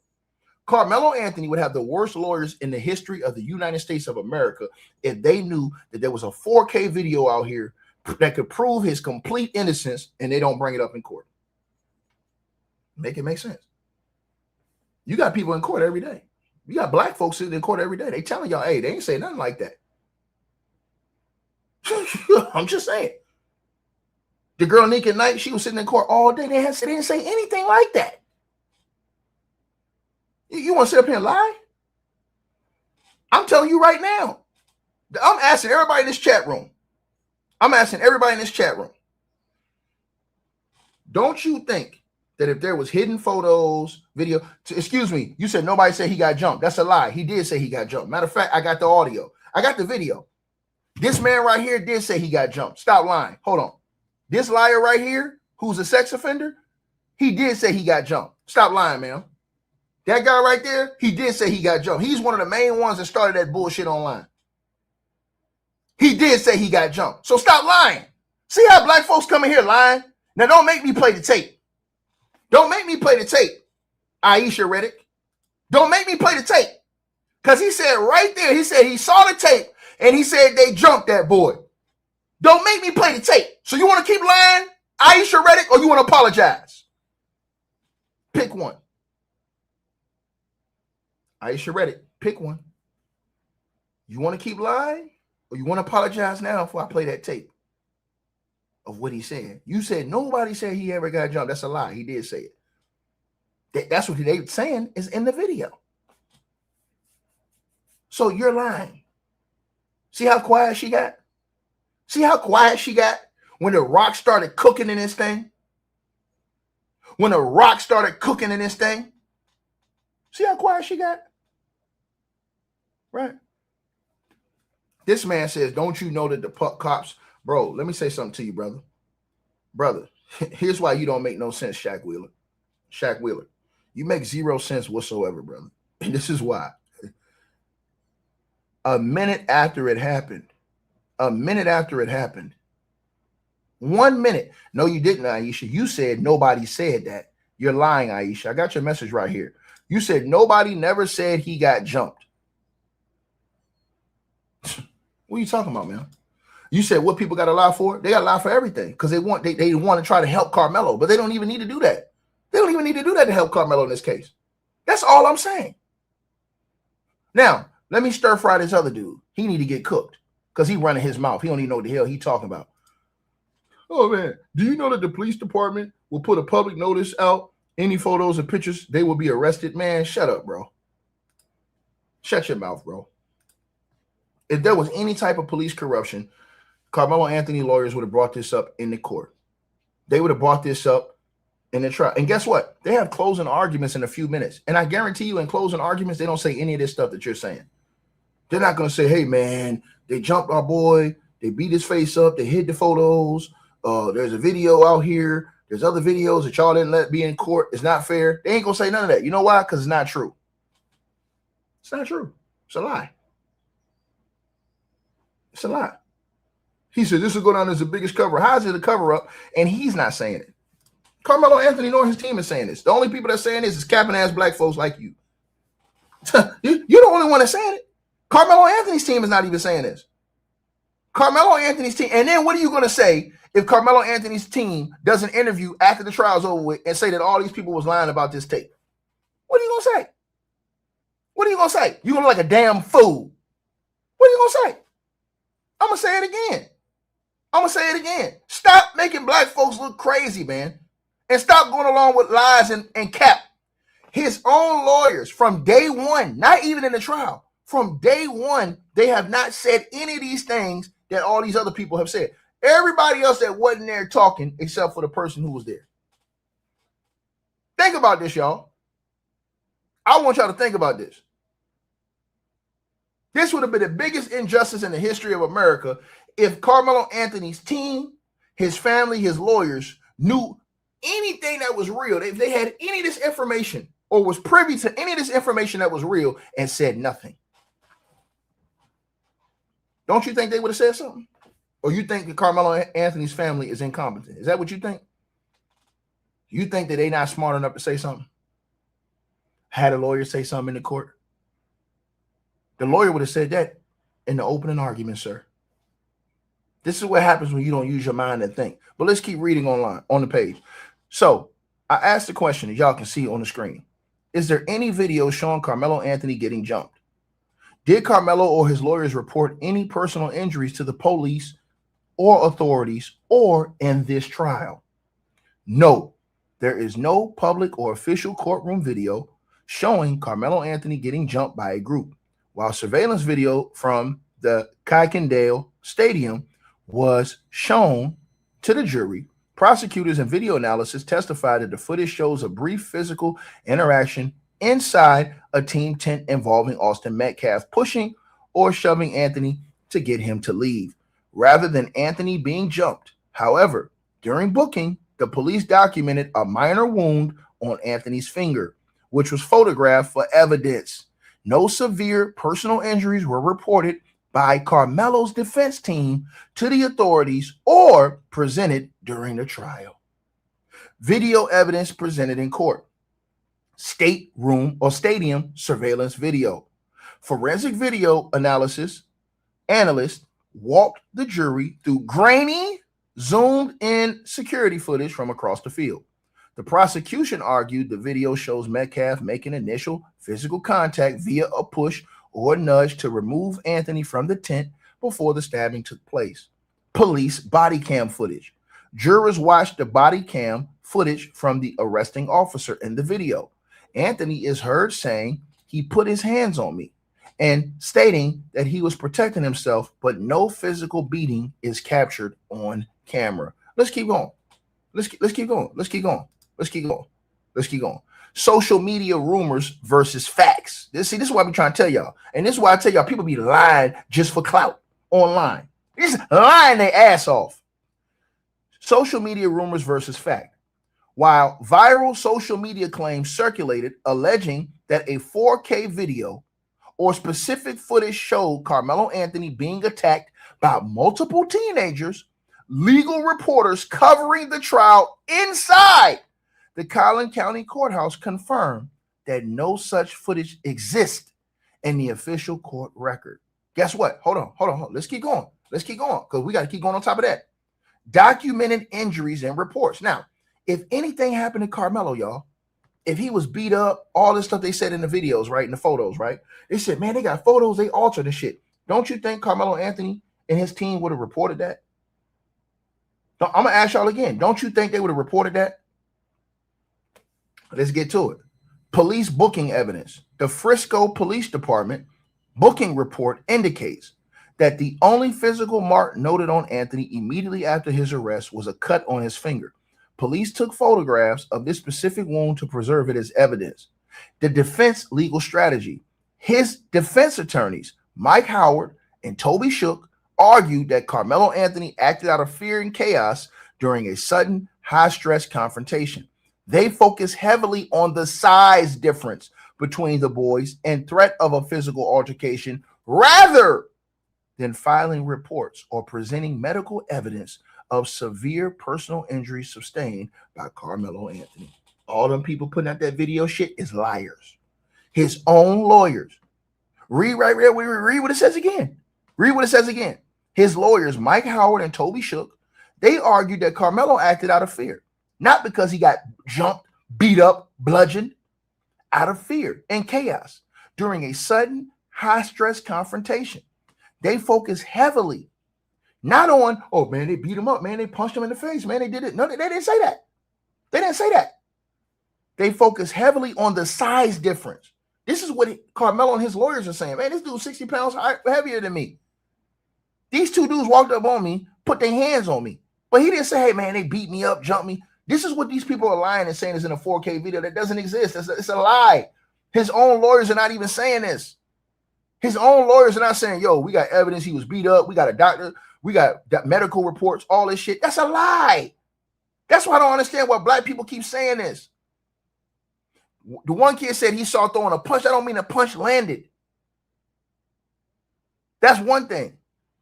Carmelo Anthony would have the worst lawyers in the history of the United States of America if they knew that there was a 4K video out here that could prove his complete innocence and they don't bring it up in court. Make it make sense. You got people in court every day. You got black folks sitting in court every day. They telling y'all, hey, they ain't say nothing like that. I'm just saying. The girl Nika Knight, she was sitting in court all day. They didn't say anything like that. You want to sit up here and lie? I'm telling you right now. I'm asking everybody in this chat room. Don't you think that if there was hidden photos, video, excuse me, you said nobody said he got jumped. That's a lie. He did say he got jumped. Matter of fact, I got the audio. I got the video. This man right here did say he got jumped. Stop lying. Hold on. This liar right here, who's a sex offender, he did say he got jumped. Stop lying, man. That guy right there, he did say he got jumped. He's one of the main ones that started that bullshit online. He did say he got jumped. So stop lying. See how black folks come in here lying? Now don't make me play the tape. Don't make me play the tape, Aisha Reddick. Don't make me play the tape. Because he said right there, he said he saw the tape and he said they jumped that boy. Don't make me play the tape. So you want to keep lying, Aisha Reddick, or you want to apologize? Pick one. Aisha Reddick, pick one. You want to keep lying or you want to apologize now before I play that tape of what he said? You said nobody said he ever got jumped. That's a lie. He did say it. That's what they're saying is in the video. So you're lying. See how quiet she got? See how quiet she got when the rock started cooking in this thing? When the rock started cooking in this thing? See how quiet she got? Right. This man says, don't you know that the cops, bro, let me say something to you, brother. Brother, here's why you don't make no sense, Shaq Wheeler. Shaq Wheeler, you make zero sense whatsoever, brother. And this is why. A minute after it happened, 1 minute. No, you didn't, Aisha. You said nobody said that. You're lying, Aisha. I got your message right here. You said nobody never said he got jumped. What are you talking about, man? You said what people got to lie for? They got to lie for everything because they want to try to help Carmelo, but they don't even need to do that. They don't even need to do that to help Carmelo in this case. That's all I'm saying. Now, let me stir fry this other dude. He need to get cooked because he running his mouth. He don't even know what the hell he talking about. Oh, man. Do you know that the police department will put a public notice out? Any photos or pictures, they will be arrested. Man, shut up, bro. Shut your mouth, bro. If there was any type of police corruption, Carmelo Anthony lawyers would have brought this up in the court. They would have brought this up in the trial. And guess what? They have closing arguments in a few minutes. And I guarantee you in closing arguments, they don't say any of this stuff that you're saying. They're not going to say, hey, man, they jumped our boy. They beat his face up. They hid the photos. There's a video out here. There's other videos that y'all didn't let be in court. It's not fair. They ain't going to say none of that. You know why? Because it's not true. It's not true. It's a lie. It's a lie. He said this will go down as the biggest cover. How is it a cover-up? And he's not saying it. Carmelo Anthony nor his team is saying this. The only people that are saying this is capping-ass black folks like you. You're the only one that's saying it. Carmelo Anthony's team is not even saying this. Carmelo Anthony's team. And then what are you going to say if Carmelo Anthony's team does an interview after the trial's over with and say that all these people was lying about this tape? What are you going to say? What are you going to say? You're going to look like a damn fool. What are you going to say? I'm going to say it again. I'm going to say it again. Stop making black folks look crazy, man. And stop going along with lies and cap. His own lawyers from day one, not even in the trial, from day one, they have not said any of these things that all these other people have said. Everybody else that wasn't there talking except for the person who was there. Think about this, y'all. I want y'all to think about this. This would have been the biggest injustice in the history of America if Carmelo Anthony's team, his family, his lawyers knew anything that was real. If they had any of this information or was privy to any of this information that was real and said nothing. Don't you think they would have said something? Or you think that Carmelo Anthony's family is incompetent? Is that what you think? You think that they're not smart enough to say something? Had a lawyer say something in the court? The lawyer would have said that in the opening argument, sir. This is what happens when you don't use your mind and think. But let's keep reading online on the page. So I asked the question that y'all can see on the screen. Is there any video showing Carmelo Anthony getting jumped? Did Carmelo or his lawyers report any personal injuries to the police or authorities or in this trial? No, there is no public or official courtroom video showing Carmelo Anthony getting jumped by a group. While surveillance video from the Kuykendall Stadium was shown to the jury, prosecutors and video analysis testified that the footage shows a brief physical interaction inside a team tent involving Austin Metcalf pushing or shoving Anthony to get him to leave, rather than Anthony being jumped. However, during booking, the police documented a minor wound on Anthony's finger, which was photographed for evidence. No severe personal injuries were reported by Carmelo's defense team to the authorities or presented during the trial. Video evidence presented in court. State room or stadium surveillance video. Forensic video analysis analysts walked the jury through grainy, zoomed in security footage from across the field. The prosecution argued the video shows Metcalf making initial physical contact via a push or a nudge to remove Anthony from the tent before the stabbing took place. Police body cam footage. Jurors watched the body cam footage from the arresting officer in the video. Anthony is heard saying he put his hands on me and stating that he was protecting himself, but no physical beating is captured on camera. Let's keep going. Let's keep going. Let's keep going. Let's keep going. Let's keep going. Social media rumors versus facts. This is what I'm trying to tell y'all. And this is why I tell y'all people be lying just for clout online. They're just lying their ass off. Social media rumors versus fact. While viral social media claims circulated alleging that a 4K video or specific footage showed Carmelo Anthony being attacked by multiple teenagers, legal reporters covering the trial inside the Collin County Courthouse confirmed that no such footage exists in the official court record. Guess what? Hold on. Let's keep going. Because we got to keep going on top of that. Documented injuries and reports. Now, if anything happened to Carmelo, y'all, if he was beat up, all this stuff they said in the videos, right, in the photos, right? They said, man, they got photos, they altered the shit. Don't you think Carmelo Anthony and his team would have reported that? I'm going to ask y'all again. Don't you think they would have reported that? Let's get to it. Police booking evidence. The Frisco Police Department booking report indicates that the only physical mark noted on Anthony immediately after his arrest was a cut on his finger. Police took photographs of this specific wound to preserve it as evidence. The defense legal strategy. His defense attorneys, Mike Howard and Toby Shook, argued that Karmelo Anthony acted out of fear and chaos during a sudden, high-stress confrontation. They focused heavily on the size difference between the boys and threat of a physical altercation rather than filing reports or presenting medical evidence of severe personal injuries sustained by Karmelo Anthony. All them people putting out that video shit is liars. His own lawyers. Read right here. Read what it says again. Read what it says again. His lawyers, Mike Howard and Toby Shook, they argued that Karmelo acted out of fear, not because he got jumped, beat up, bludgeoned, out of fear and chaos during a sudden, high-stress confrontation. They focus heavily, not on, oh, man, they beat him up, man, they punched him in the face, man, they did it. No, they didn't say that. They didn't say that. They focus heavily on the size difference. This is what Karmelo and his lawyers are saying. Man, this dude's 60 pounds heavier than me. These two dudes walked up on me, put their hands on me. But he didn't say, hey, man, they beat me up, jumped me. This is what these people are lying and saying is in a 4K video that doesn't exist. It's a lie. His own lawyers are not even saying this. His own lawyers are not saying, yo, we got evidence he was beat up. We got a doctor. We got medical reports, all this shit. That's a lie. That's why I don't understand why black people keep saying this. The one kid said he saw throwing a punch. That don't mean a punch landed. That's one thing.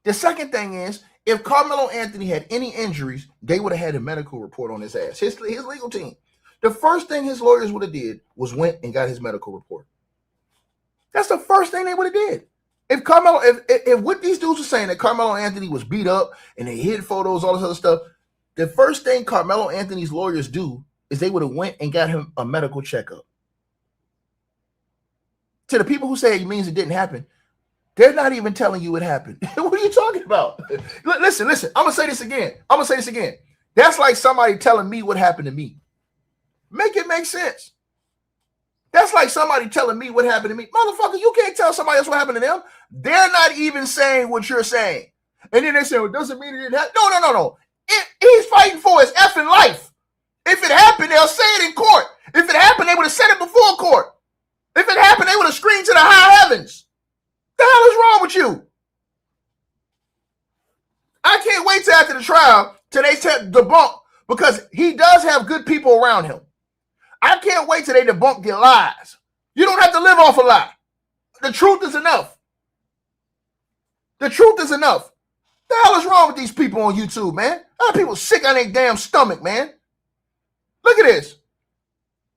The second thing is, if Karmelo Anthony had any injuries, they would have had a medical report on his ass. His legal team. The first thing his lawyers would have did was went and got his medical report. That's the first thing they would have did. If Karmelo, if what these dudes were saying that Karmelo Anthony was beat up and they hid photos, all this other stuff, the first thing Karmelo Anthony's lawyers do is they would have went and got him a medical checkup. To the people who say it means it didn't happen, they're not even telling you it happened. What are you talking about? Listen. I'm going to say this again. That's like somebody telling me what happened to me. Make it make sense. That's like somebody telling me what happened to me. Motherfucker, you can't tell somebody else what happened to them. They're not even saying what you're saying. And then they say, well, it doesn't mean it didn't happen. No. He's fighting for his effing life. If it happened, they'll say it in court. If it happened, they would have said it before court. If it happened, they would have screamed to the high heavens. The hell is wrong with you? I can't wait till after the trial till they debunk, because he does have good people around him. I can't wait till they debunk their lies. You don't have to live off a lie. The truth is enough. The truth is enough. The hell is wrong with these people on YouTube, man? A lot of people sick on their damn stomach, man. Look at this.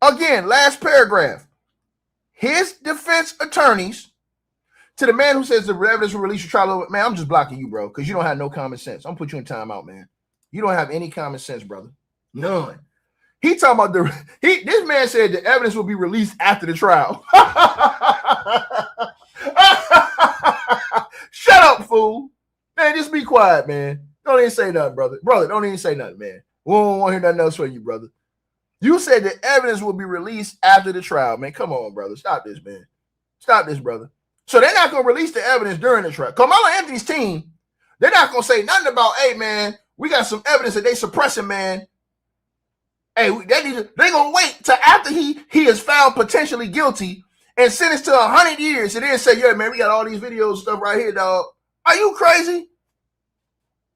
Again, last paragraph. His defense attorneys, to the man who says the evidence will release your trial, man, I'm just blocking you, bro, because you don't have no common sense. I'm going to put you in timeout, man. You don't have any common sense, brother. None. He talking about this man said the evidence will be released after the trial. Shut up, fool. Man, just be quiet, man. Don't even say nothing, brother. Brother, don't even say nothing, man. We don't want to hear nothing else from you, brother. You said the evidence will be released after the trial, man. Come on, brother. Stop this, man. Stop this, brother. So they're not going to release the evidence during the trial. Karmelo Anthony's team, they're not going to say nothing about, hey, man, we got some evidence that they suppressing, man. Hey, they're going to wait till after he is found potentially guilty and sentenced to 100 years and then say, yeah, man, we got all these videos stuff right here, dog. Are you crazy?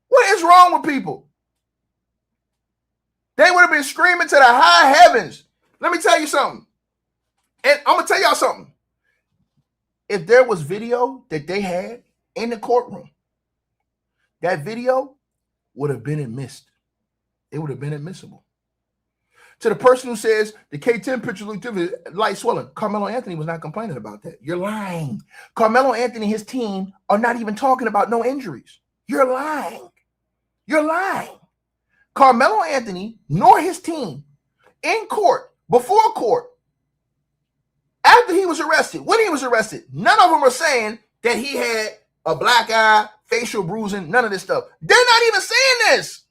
What is wrong with people? They would have been screaming to the high heavens. Let me tell you something. And I'm going to tell y'all something. If there was video that they had in the courtroom, that video would have been admitted. It would have been admissible. To the person who says the K10 picture looked different, light swelling, Karmelo Anthony was not complaining about that. You're lying. Karmelo Anthony and his team are not even talking about no injuries. You're lying. You're lying. Karmelo Anthony nor his team in court, before court, after he was arrested, when he was arrested, none of them are saying that he had a black eye, facial bruising, none of this stuff. They're not even saying this.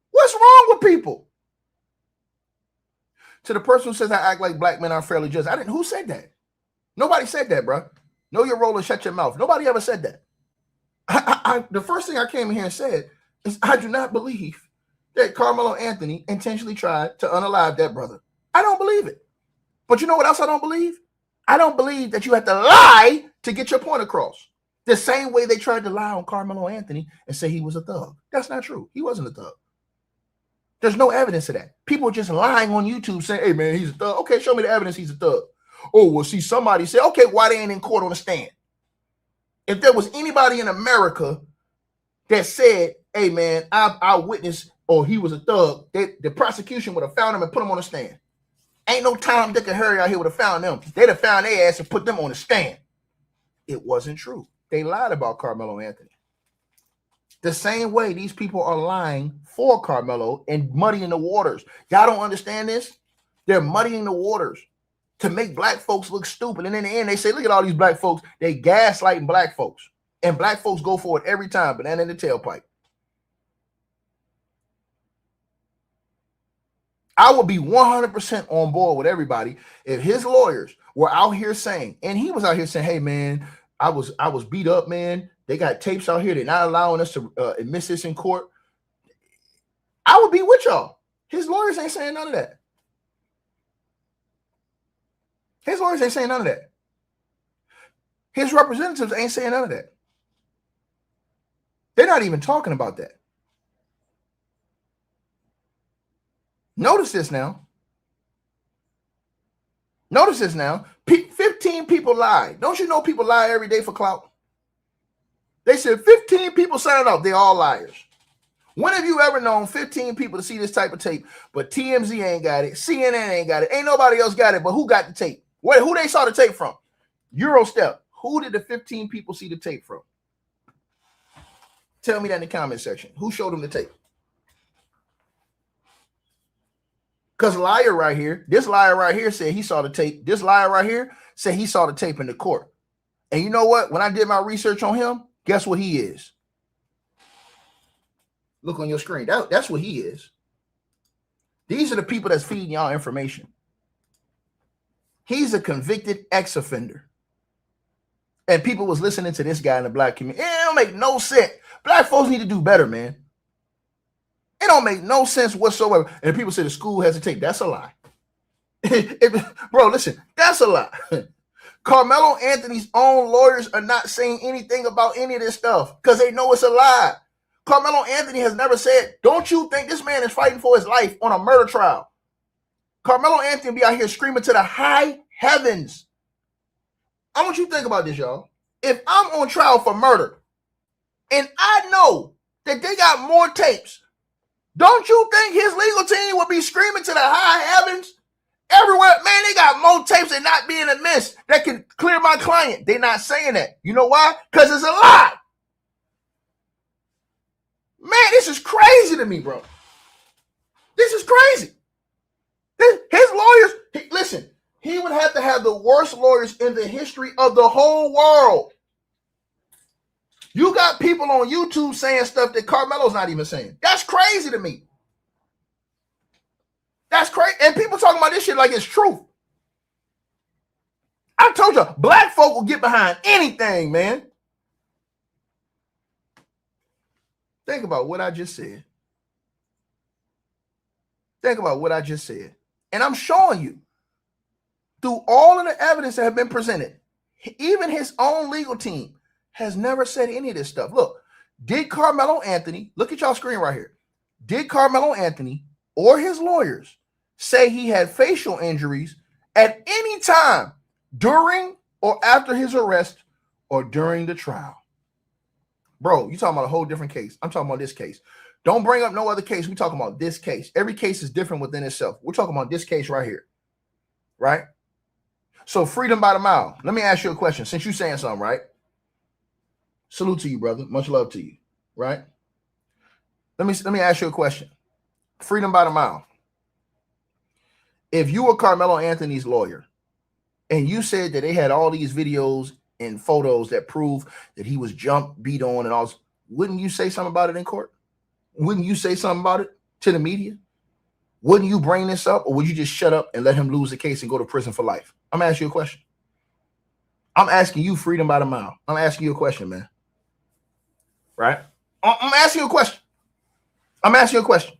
What's wrong with people? To the person who says I act like black men are fairly just, who said that? Nobody said that, bro. Know your role and shut your mouth. Nobody ever said that. The first thing I came in here and said is I do not believe that Carmelo Anthony intentionally tried to unalive that brother. I don't believe it. But you know what else I don't believe? I don't believe that you have to lie to get your point across. The same way they tried to lie on Carmelo Anthony and say he was a thug. That's not true. He wasn't a thug. There's no evidence of that. People just lying on YouTube saying, hey, man, he's a thug. Okay, show me the evidence he's a thug. Oh, well, see, somebody said, okay, why they ain't in court on the stand? If there was anybody in America that said, hey, man, I witnessed or he was a thug, the prosecution would have found him and put him on the stand. Ain't no Tom, Dick, and Harry out here would have found them. They'd have found their ass and put them on the stand. It wasn't true. They lied about Carmelo Anthony. The same way these people are lying for Carmelo and muddying the waters. Y'all don't understand this? They're muddying the waters to make black folks look stupid. And in the end, they say, look at all these black folks. They gaslighting black folks. And black folks go for it every time, banana in the tailpipe. I would be 100% on board with everybody if his lawyers were out here saying, and he was out here saying, hey, man, I was beat up, man. They got tapes out here. They're not allowing us to admit this in court. I would be with y'all. His lawyers ain't saying none of that. His lawyers ain't saying none of that. His representatives ain't saying none of that. They're not even talking about that. Notice this now. Notice this now. 15 people lied. Don't you know people lie every day for clout? They said 15 people signed up. They're all liars. When have you ever known 15 people to see this type of tape, but TMZ ain't got it, CNN ain't got it, ain't nobody else got it, but who got the tape? Who they saw the tape from? Eurostep. Who did the 15 people see the tape from? Tell me that in the comment section. Who showed them the tape? Because liar right here, this liar right here said he saw the tape. This liar right here said he saw the tape in the court. And you know what? When I did my research on him, guess what he is? Look on your screen. That's what he is. These are the people that's feeding y'all information. He's a convicted ex-offender. And people was listening to this guy in the black community. It don't make no sense. Black folks need to do better, man. It don't make no sense whatsoever. And people say the school has a tape. That's a lie. Bro, listen, that's a lie. Carmelo Anthony's own lawyers are not saying anything about any of this stuff because they know it's a lie. Carmelo Anthony has never said, don't you think this man is fighting for his life on a murder trial? Carmelo Anthony be out here screaming to the high heavens. I want you to think about this, y'all. If I'm on trial for murder and I know that they got more tapes, don't you think his legal team would be screaming to the high heavens? Everywhere, man, they got more tapes and not being amiss that can clear my client. They're not saying that. You know why? Because it's a lie. Man, this is crazy to me, bro. This is crazy. His lawyers, listen, he would have to have the worst lawyers in the history of the whole world. You got people on YouTube saying stuff that Carmelo's not even saying. That's crazy to me. That's crazy. And people talking about this shit like it's truth. I told you, black folk will get behind anything, man. Think about what I just said. Think about what I just said. And I'm showing you, through all of the evidence that have been presented, even his own legal team has never said any of this stuff. Look, did Carmelo Anthony, look at y'all screen right here. Did Carmelo Anthony or his lawyers say he had facial injuries at any time during or after his arrest or during the trial? Bro, you talking about a whole different case. I'm talking about this case. Don't bring up no other case. We're talking about this case. Every case is different within itself. We're talking about this case right here. Right? So freedom by the mile. Let me ask you a question. Since you're saying something, right? Salute to you, brother. Much love to you. Right? Let me ask you a question. Freedom by the mile. If you were Carmelo Anthony's lawyer and you said that they had all these videos and photos that prove that he was jumped, beat on, and all, wouldn't you say something about it in court? Wouldn't you say something about it to the media? Wouldn't you bring this up, or would you just shut up and let him lose the case and go to prison for life? I'm gonna ask you a question. I'm asking you, freedom by the mile. I'm asking you a question, man. Right? I'm asking you a question. I'm asking you a question.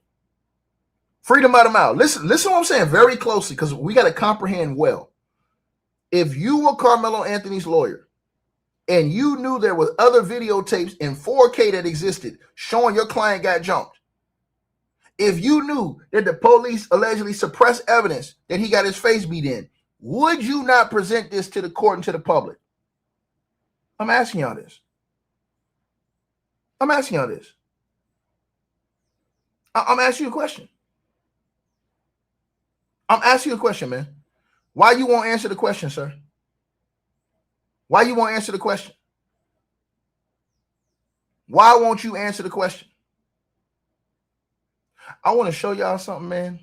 Freedom by the mile. Listen what I'm saying very closely, because we got to comprehend well. If you were Carmelo Anthony's lawyer and you knew there was other videotapes in 4K that existed showing your client got jumped, if you knew that the police allegedly suppressed evidence that he got his face beat in, would you not present this to the court and to the public? I'm asking y'all this. I'm asking y'all this. I'm asking you a question. I'm asking you a question, man. Why you won't answer the question, sir? Why you won't answer the question? Why won't you answer the question? I want to show y'all something, man.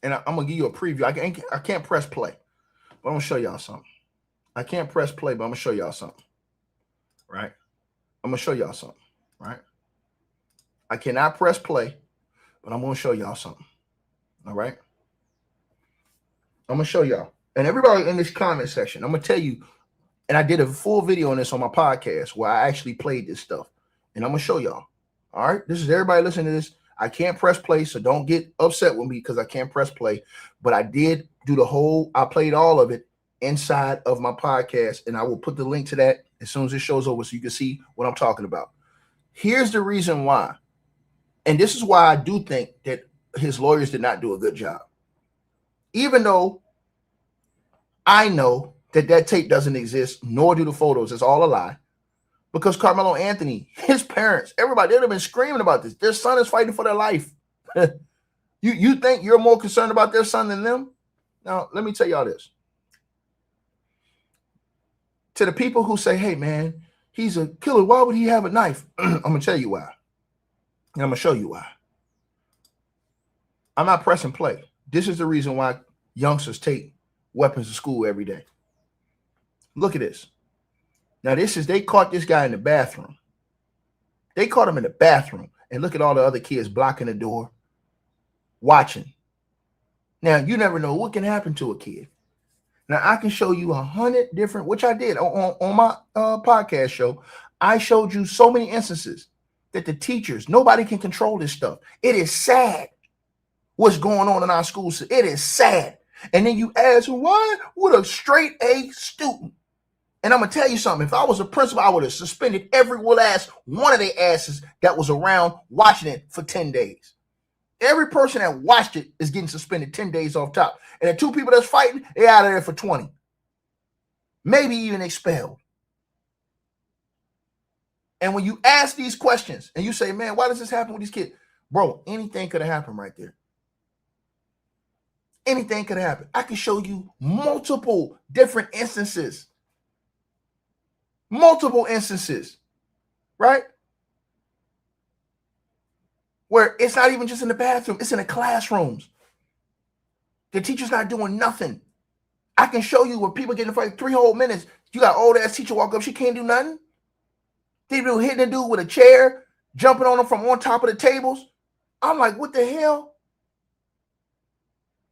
And I'm going to give you a preview. I can't press play, but I'm going to show y'all something. I can't press play, but I'm going to show y'all something. Right? I'm going to show y'all something. Right? I cannot press play, but I'm going to show y'all something. All right? I'm going to show y'all. And everybody in this comment section, I'm going to tell you, and I did a full video on this on my podcast where I actually played this stuff. And I'm going to show y'all. All right? This is everybody listening to this. I can't press play, so don't get upset with me because I can't press play. But I did do I played all of it inside of my podcast, and I will put the link to that as soon as it shows over so you can see what I'm talking about. Here's the reason why. And this is why I do think that his lawyers did not do a good job. Even though I know that tape doesn't exist, nor do the photos. It's all a lie. Because Carmelo Anthony, his parents, everybody, they'd have been screaming about this. Their son is fighting for their life. You think you're more concerned about their son than them? Now, let me tell y'all this. To the people who say, hey, man, he's a killer. Why would he have a knife? I'm going to tell you why. And I'm going to show you why. I'm not pressing play. This is the reason why youngsters take weapons to school every day. Look at this. Now, they caught this guy in the bathroom. They caught him in the bathroom. And look at all the other kids blocking the door, watching. Now, you never know what can happen to a kid. Now, I can show you 100 different, which I did on my podcast show. I showed you so many instances that the teachers, nobody can control this stuff. It is sad what's going on in our schools. It is sad. And then you ask, why would a straight A student? And I'm going to tell you something. If I was a principal, I would have suspended every last one of their asses that was around watching it for 10 days. Every person that watched it is getting suspended 10 days off top. And the two people that's fighting, they're out of there for 20. Maybe even expelled. And when you ask these questions and you say, man, why does this happen with these kids? Bro, anything could have happened right there. Anything could have happened. I can show you multiple different instances. Multiple instances, right? Where it's not even just in the bathroom, it's in the classrooms. The teacher's not doing nothing. I can show you where people get in fight 3 whole minutes. You got old ass teacher walk up, she can't do nothing. They be hitting the dude with a chair, jumping on him from on top of the tables. I'm like, what the hell?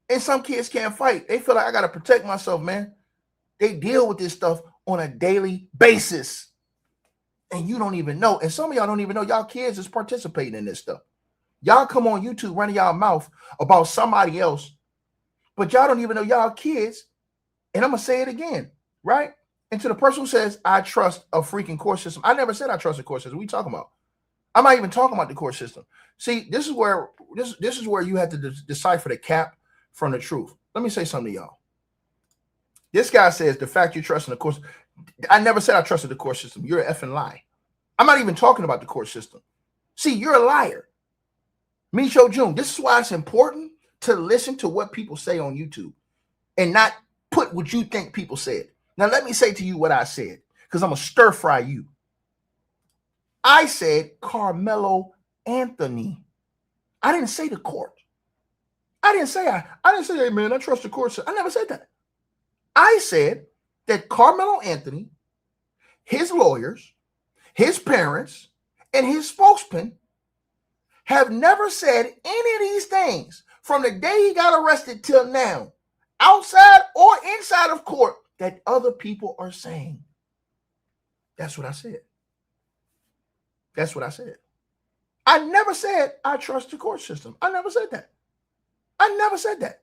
And some kids can't fight. They feel like I got to protect myself, man. They deal with this stuff on a daily basis. And you don't even know. And some of y'all don't even know y'all kids is participating in this stuff. Y'all come on YouTube running y'all mouth about somebody else, but y'all don't even know y'all kids. And I'm going to say it again, right? And to the person who says, I trust a freaking court system. I never said I trust a court system. What are you talking about? I'm not even talking about the court system. See, this is where you have to decipher the cap from the truth. Let me say something to y'all. This guy says the fact you trust in the court. I never said I trusted the court system. You're an effing lie. I'm not even talking about the court system. See, you're a liar. Micho June. This is why it's important to listen to what people say on YouTube and not put what you think people said. Now, let me say to you what I said, because I'm going to stir fry you. I said Carmelo Anthony. I didn't say the court. I didn't say, hey, man, I trust the court. I never said that. I said that Carmelo Anthony, his lawyers, his parents, and his spokesman have never said any of these things from the day he got arrested till now, outside or inside of court, that other people are saying. That's what I said. That's what I said. I never said I trust the court system. I never said that. I never said that.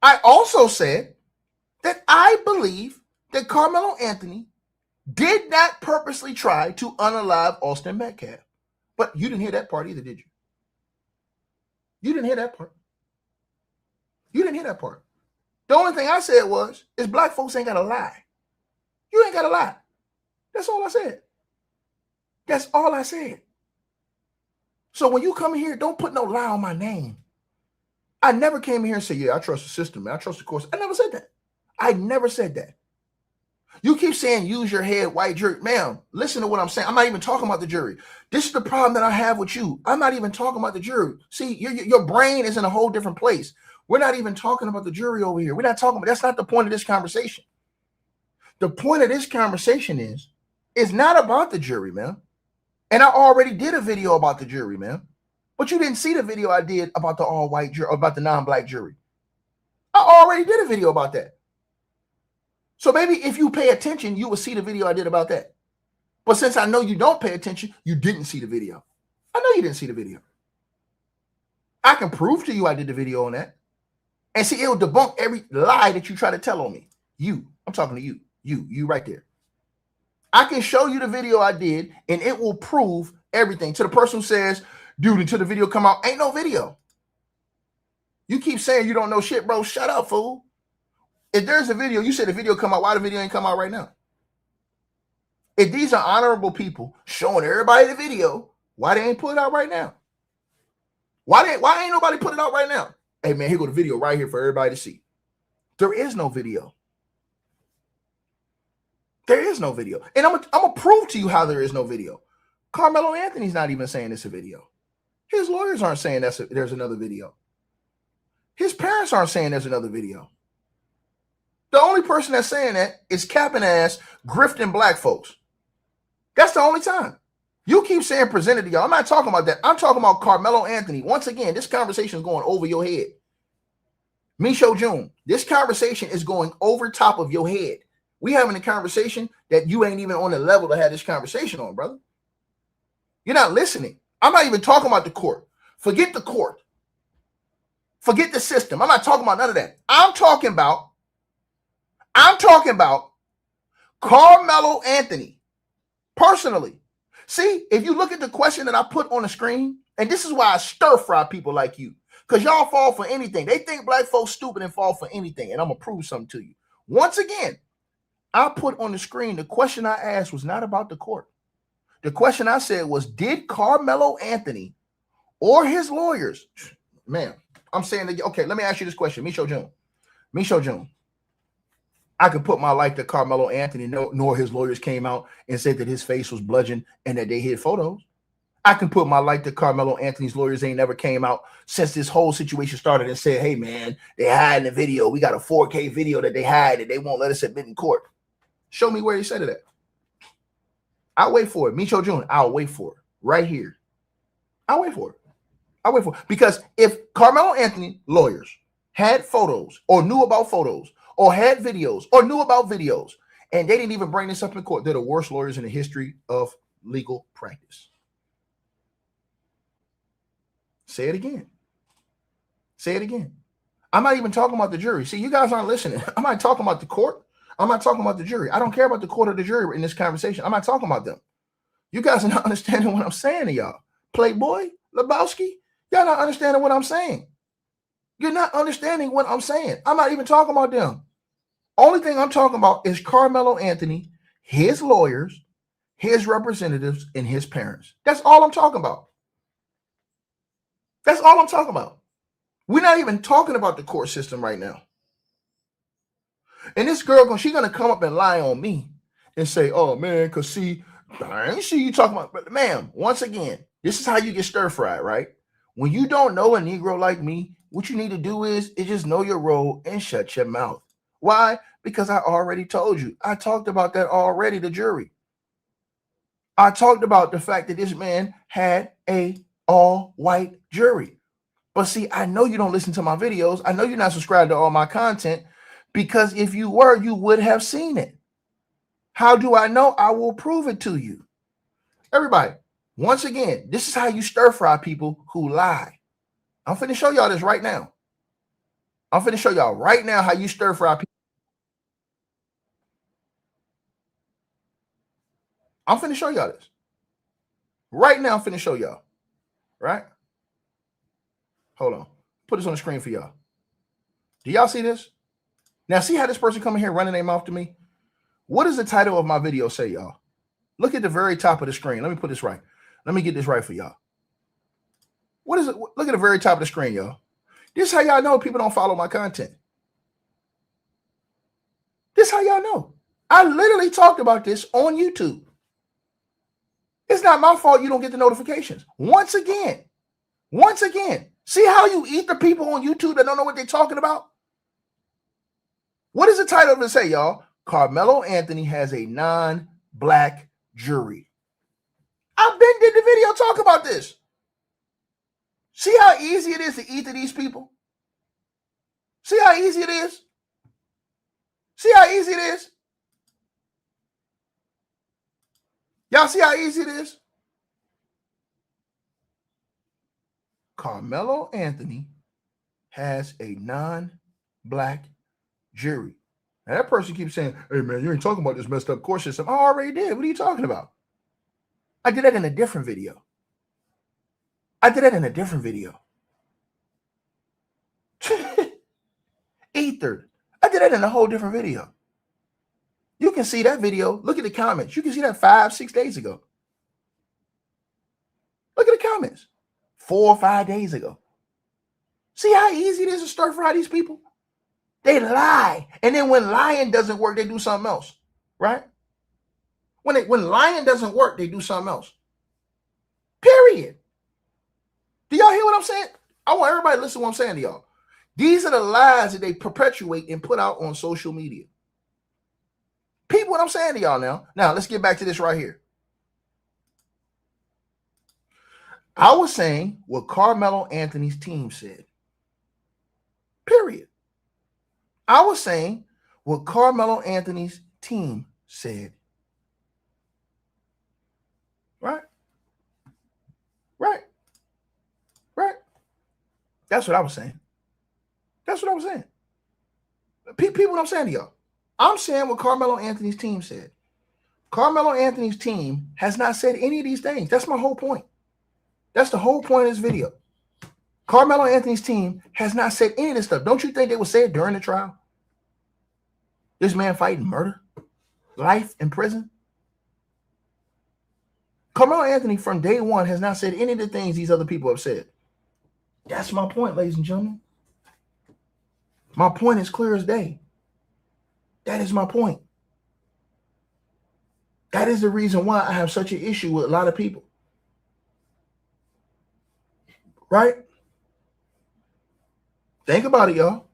I also said that I believe that Karmelo Anthony did not purposely try to unalive Austin Metcalf. But you didn't hear that part either, did you? You didn't hear that part. You didn't hear that part. The only thing I said is black folks ain't got to lie. You ain't got to lie. That's all I said. That's all I said. So when you come in here, don't put no lie on my name. I never came here and said, yeah, I trust the system, man. I trust the courts. I never said that. I never said that. You keep saying use your head, white jury. Ma'am, listen to what I'm saying. I'm not even talking about the jury. This is the problem that I have with you. I'm not even talking about the jury. See, your brain is in a whole different place. We're not even talking about the jury over here. We're not talking about, that's not the point of this conversation. The point of this conversation is not about the jury, man. And I already did a video about the jury, man. But you didn't see the video I did about the all-white jury, about the non-black jury. I already did a video about that. So maybe if you pay attention, you will see the video I did about that. But since I know you don't pay attention, you didn't see the video. I know you didn't see the video. I can prove to you I did the video on that. And see, it'll debunk every lie that you try to tell on me. I'm talking to you. You right there. I can show you the video I did, and it will prove everything. To the person who says, dude, until the video come out, ain't no video. You keep saying you don't know shit, bro. Shut up, fool. If there's a video, you said the video come out, why the video ain't come out right now? If these are honorable people showing everybody the video, why they ain't put it out right now? Why ain't nobody put it out right now? Hey, man, here go the video right here for everybody to see. There is no video. There is no video. And I'm going to prove to you how there is no video. Karmelo Anthony's not even saying it's a video. His lawyers aren't saying there's another video. His parents aren't saying there's another video. The only person that's saying that is capping ass, grifting black folks. That's the only time. You keep saying presented to y'all. I'm not talking about that. I'm talking about Karmelo Anthony. Once again, this conversation is going over your head. Misho June, this conversation is going over top of your head. We having a conversation that you ain't even on the level to have this conversation on, brother. You're not listening. I'm not even talking about the court. Forget the court. Forget the system. I'm not talking about none of that. I'm talking about Karmelo Anthony personally. See, if you look at the question that I put on the screen, and this is why I stir fry people like you, because y'all fall for anything. They think black folks stupid and fall for anything, and I'm going to prove something to you. Once again, I put on the screen, the question I asked was not about the court. The question I said was, did Karmelo Anthony or his lawyers, man, I'm saying that, okay, let me ask you this question, Misho June. I could put my life that Karmelo Anthony nor his lawyers came out and said that his face was bludgeoned and that they hid photos. I can put my life that Karmelo Anthony's lawyers ain't never came out since this whole situation started and said, hey, man, they hide in the video. We got a 4K video that they hide and they won't let us admit in court. Show me where he said it. I'll wait for it. Misho June, I'll wait for it right here. I'll wait for it. Because if Karmelo Anthony lawyers had photos or knew about photos or had videos or knew about videos and they didn't even bring this up in court, they're the worst lawyers in the history of legal practice. Say it again. I'm not even talking about the jury. See, you guys aren't listening. I'm not talking about the court. I'm not talking about the jury. I don't care about the court or the jury in this conversation. I'm not talking about them. You guys are not understanding what I'm saying to y'all. Playboy, Lebowski, y'all not understanding what I'm saying. You're not understanding what I'm saying. I'm not even talking about them. Only thing I'm talking about is Karmelo Anthony, his lawyers, his representatives, and his parents. That's all I'm talking about. That's all I'm talking about. We're not even talking about the court system right now. And this girl, she's going to come up and lie on me and say, oh, man, because see, I ain't see you talking about, but ma'am, once again, this is how you get stir-fried, right? When you don't know a Negro like me, what you need to do is just know your role and shut your mouth. Why? Because I already told you. I talked about that already, the jury. I talked about the fact that this man had a all-white jury. But see, I know you don't listen to my videos. I know you're not subscribed to all my content Because if you were, you would have seen it. How do I know? I will prove it to you. Everybody, once again, this is how you stir fry people who lie. I'm finna show y'all this right now. I'm finna show y'all right now how you stir fry people. I'm finna show y'all this. Right now, I'm finna show y'all. Right? Hold on. Put this on the screen for y'all. Do y'all see this? Now, see how this person coming here running their mouth to me? What does the title of my video say, y'all? Look at the very top of the screen. Let me put this right. Let me get this right for y'all. What is it? Look at the very top of the screen, y'all. This is how y'all know people don't follow my content. This is how y'all know. I literally talked about this on YouTube. It's not my fault you don't get the notifications. Once again, see how you eat the people on YouTube that don't know what they're talking about? What does the title of it say, y'all? Karmelo Anthony has a non-black jury. I've been did the video talk about this. See how easy it is to eat to these people? See how easy it is? See how easy it is? Y'all see how easy it is? Karmelo Anthony has a non-black jury. Now that person keeps saying, hey man, you ain't talking about this messed up court system. I already did. What are you talking about? I did that in a different video. Ether. I did that in a whole different video. You can see that video. Look at the comments. You can see that 5-6 days ago. Look at the comments. 4 or 5 days ago. See how easy it is to stir fry these people? They lie. And then when lying doesn't work, they do something else. Right? When lying doesn't work, they do something else. Period. Do y'all hear what I'm saying? I want everybody to listen to what I'm saying to y'all. These are the lies that they perpetuate and put out on social media. People, what I'm saying to y'all now. Now, let's get back to this right here. I was saying what Karmelo Anthony's team said. Period. I was saying what Karmelo Anthony's team said. Right? Right. Right. That's what I was saying. That's what I was saying. People, what I'm saying to y'all. I'm saying what Karmelo Anthony's team said. Karmelo Anthony's team has not said any of these things. That's my whole point. That's the whole point of this video. Karmelo Anthony's team has not said any of this stuff. Don't you think they would say it during the trial? This man fighting murder, life in prison. Karmelo Anthony from day one has not said any of the things these other people have said. That's my point, ladies and gentlemen. My point is clear as day. That is my point. That is the reason why I have such an issue with a lot of people. Right? Think about it, y'all.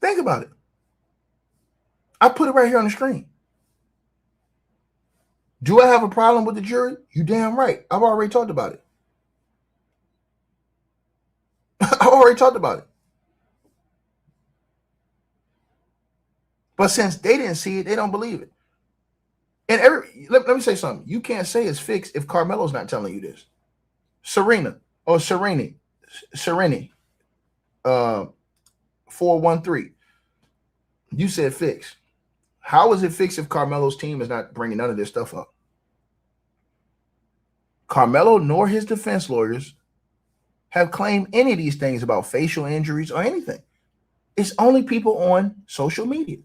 Think about it. I put it right here on the screen. Do I have a problem with the jury? You damn right. I've already talked about it. I've already talked about it. But since they didn't see it, they don't believe it. And let me say something. You can't say it's fixed if Karmelo's not telling you this. Sereni, 413. You said fixed. How is it fixed if Karmelo's team is not bringing none of this stuff up? Karmelo nor his defense lawyers have claimed any of these things about facial injuries or anything. It's only people on social media.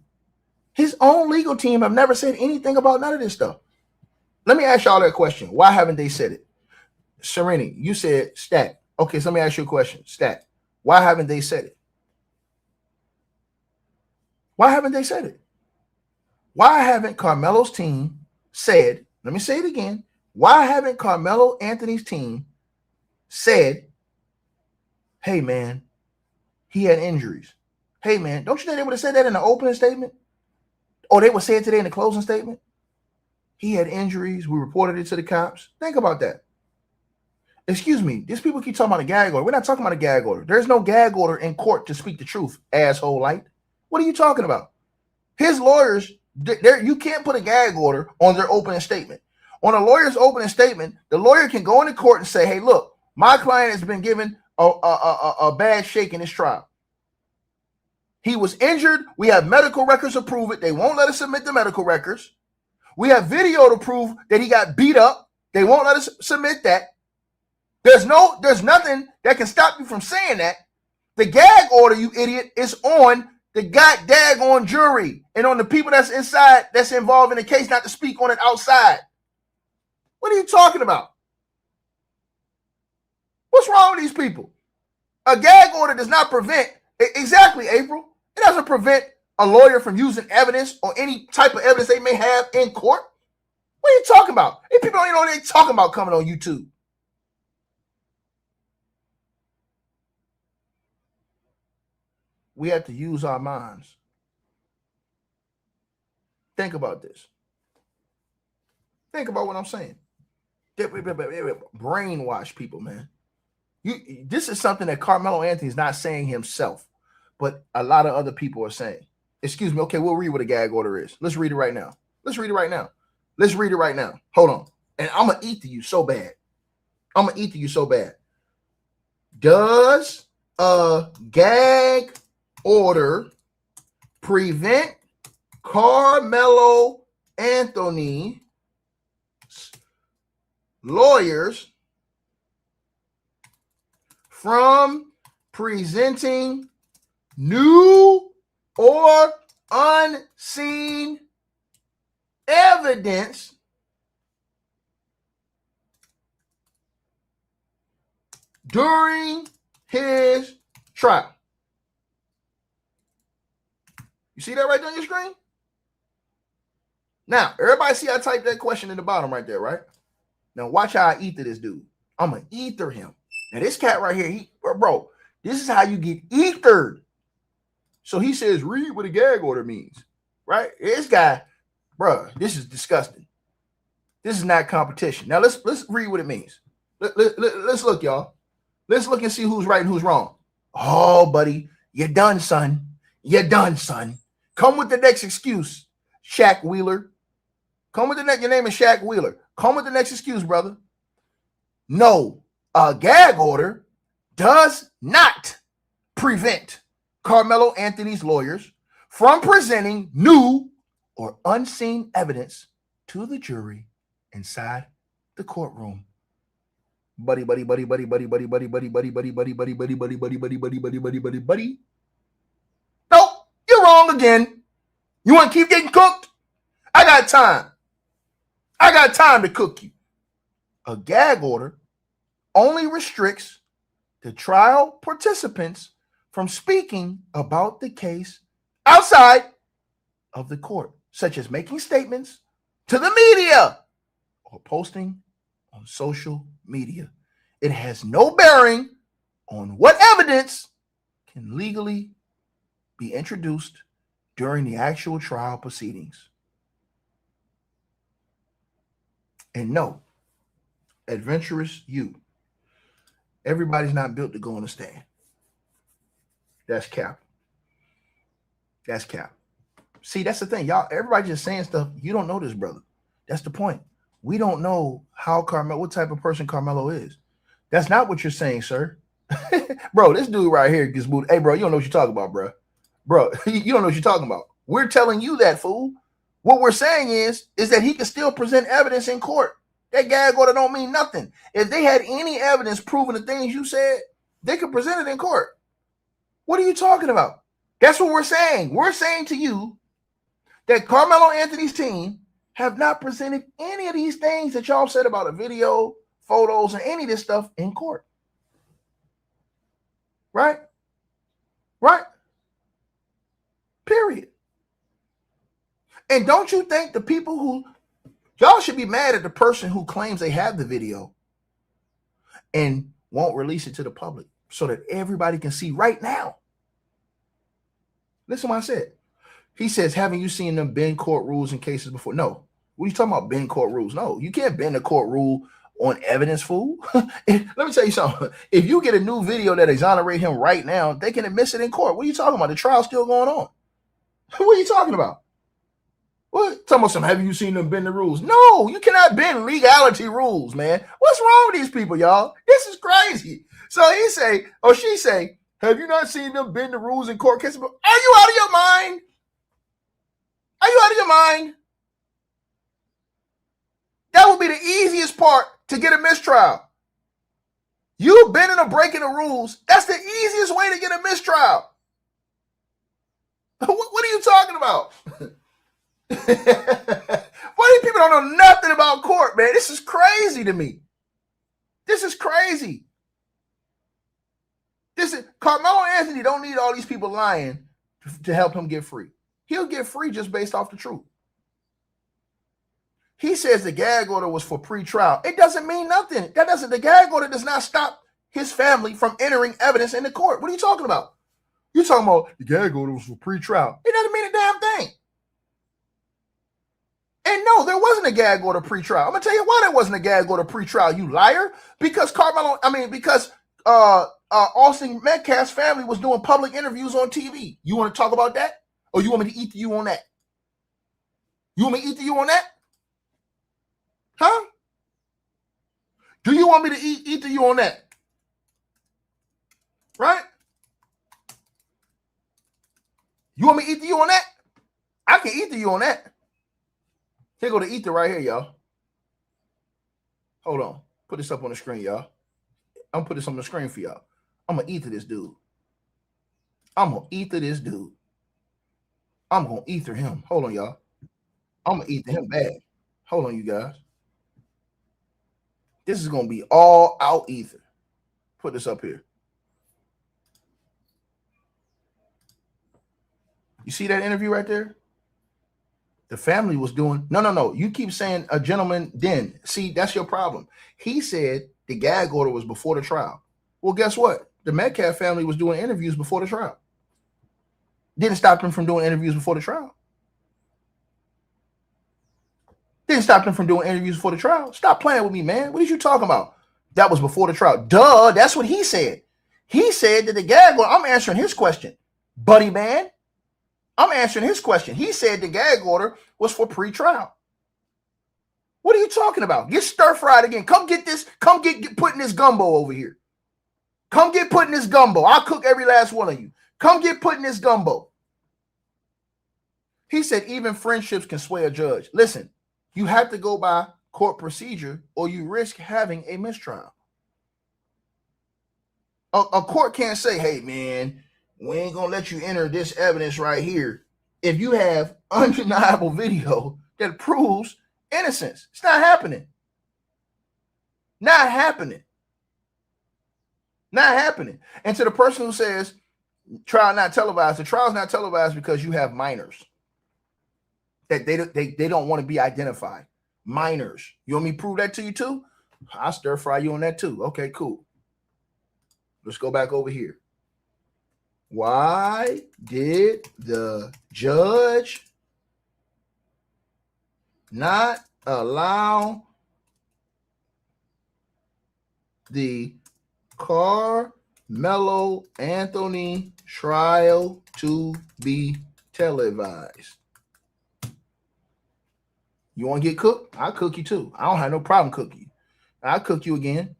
His own legal team have never said anything about none of this stuff. Let me ask y'all that question. Why haven't they said it? Sereni, you said Stat. Okay, so let me ask you a question. Stat, why haven't they said it? Why haven't they said it? Why haven't Karmelo's team said, let me say it again, why haven't Karmelo Anthony's team said, hey, man, he had injuries? Hey, man, don't you think they would have said that in the opening statement? Or they would say it today in the closing statement? He had injuries. We reported it to the cops. Think about that. Excuse me. These people keep talking about a gag order. We're not talking about a gag order. There's no gag order in court to speak the truth, asshole light. What are you talking about? His lawyers, you can't put a gag order on their opening statement. On a lawyer's opening statement, the lawyer can go into court and say, hey, look, my client has been given a bad shake in his trial. He was injured. We have medical records to prove it. They won't let us submit the medical records. We have video to prove that he got beat up. They won't let us submit that. There's nothing that can stop you from saying that. The gag order, you idiot, is on the goddamn jury and on the people that's inside, that's involved in the case, not to speak on it outside. What are you talking about? What's wrong with these people? A gag order does not prevent, exactly, April. It doesn't prevent a lawyer from using evidence or any type of evidence they may have in court. What are you talking about? These people don't even know what they're talking about coming on YouTube. We have to use our minds. Think about this. Think about what I'm saying. Brainwash people, man. This is something that Karmelo Anthony is not saying himself, but a lot of other people are saying. Excuse me. Okay, we'll read what a gag order is. Let's read it right now. Let's read it right now. Let's read it right now. Hold on. And I'm going to eat to you so bad. I'm going to eat to you so bad. Does a gag order prevent Karmelo Anthony's lawyers from presenting new or unseen evidence during his trial? You see that right there on your screen? Now, everybody see I typed that question in the bottom right there, right? Now, watch how I ether this dude. I'm going to ether him. Now, this cat right here, bro, this is how you get ethered. So he says, read what a gag order means, right? This guy, bro, this is disgusting. This is not competition. Now, let's read what it means. Let's look, y'all. Let's look and see who's right and who's wrong. Oh, buddy, you're done, son. You're done, son. Come with the next excuse, Shaq Wheeler. Come with the next. Your name is Shaq Wheeler. Come with the next excuse, brother. No, a gag order does not prevent Karmelo Anthony's lawyers from presenting new or unseen evidence to the jury inside the courtroom. Buddy. No, you're wrong again. You want to keep getting cooked? I got time. I got time to cook you. A gag order only restricts the trial participants from speaking about the case outside of the court, such as making statements to the media or posting on social media. It has no bearing on what evidence can legally be introduced during the actual trial proceedings. And no, adventurous you, everybody's not built to go on a stand. That's cap. That's cap. See, that's the thing. Y'all, everybody just saying stuff. You don't know this, brother. That's the point. We don't know how Karmelo, what type of person Karmelo is. That's not what you're saying, sir. Bro, this dude right here gets booed. Hey, bro, you don't know what you're talking about, bro. Bro, you don't know what you're talking about. We're telling you that, fool. What we're saying is that he can still present evidence in court. That gag order don't mean nothing. If they had any evidence proving the things you said, they could present it in court. What are you talking about? That's what we're saying. We're saying to you that Karmelo Anthony's team have not presented any of these things that y'all said about a video, photos, and any of this stuff in court. Right? Right? Period. And don't you think the people who, y'all should be mad at the person who claims they have the video and won't release it to the public so that everybody can see right now. Listen to what I said. He says, haven't you seen them bend court rules in cases before? No. What are you talking about, bend court rules? No, you can't bend a court rule on evidence, fool. Let me tell you something. If you get a new video that exonerate him right now, they can admit it in court. What are you talking about? The trial's still going on. What are you talking about? What? Talking about some, have you seen them bend the rules? No, you cannot bend legality rules, man. What's wrong with these people, y'all? This is crazy. So he say, or she say, have you not seen them bend the rules in court cases? Are you out of your mind? Are you out of your mind? That would be the easiest part to get a mistrial. You bending or breaking the rules, that's the easiest way to get a mistrial. What are you talking about? Why these people don't know nothing about court, man? This is crazy to me. This is crazy. Karmelo Anthony don't need all these people lying to help him get free. He'll get free just based off the truth. He says the gag order was for pre-trial. It doesn't mean nothing. The gag order does not stop his family from entering evidence in the court. What are you talking about? You're talking about the gag order was for pre-trial. It doesn't mean a damn thing. And no, there wasn't a gag order pre-trial. I'm gonna tell you why there wasn't a gag order pre-trial, you liar. Because Austin Metcalf's family was doing public interviews on TV. You want to talk about that? Or you want me to eat you on that? You want me to eat you on that? Huh? Do you want me to eat you on that? Right? You want me to eat you on that? I can eat you on that. Here go the ether right here, y'all. Hold on. Put this up on the screen, y'all. I'm gonna put this on the screen for y'all. I'm gonna ether this dude. I'm gonna ether this dude. I'm gonna ether him. Hold on, y'all. I'm gonna ether him bad. Hold on, you guys. This is gonna be all out ether. Put this up here. You see that interview right there? The family was doing no. You keep saying a gentleman then. See, that's your problem. He said the gag order was before the trial. Well, guess what? The Metcalf family was doing interviews before the trial. Didn't stop them from doing interviews before the trial. Didn't stop them from doing interviews before the trial. Stop playing with me, man. What are you talking about? That was before the trial. Duh, that's what he said. He said that the gag order, I'm answering his question. Buddy man, I'm answering his question. He said the gag order was for pre-trial. What are you talking about? Get stir-fried again. Come get this. Come get putting this gumbo over here. Come get putting this gumbo. I'll cook every last one of you. Come get putting this gumbo. He said even friendships can sway a judge. Listen, you have to go by court procedure or you risk having a mistrial. A court can't say, hey, man, we ain't going to let you enter this evidence right here if you have undeniable video that proves innocence. It's not happening. Not happening. Not happening. And to the person who says trial not televised, the trial's not televised because you have minors that they don't want to be identified. Minors. You want me to prove that to you too? I'll stir fry you on that too. Okay, cool. Let's go back over here. Why did the judge not allow the Karmelo Anthony trial to be televised? You want to get cooked? I'll cook you too. I don't have no problem cooking you. I'll cook you again.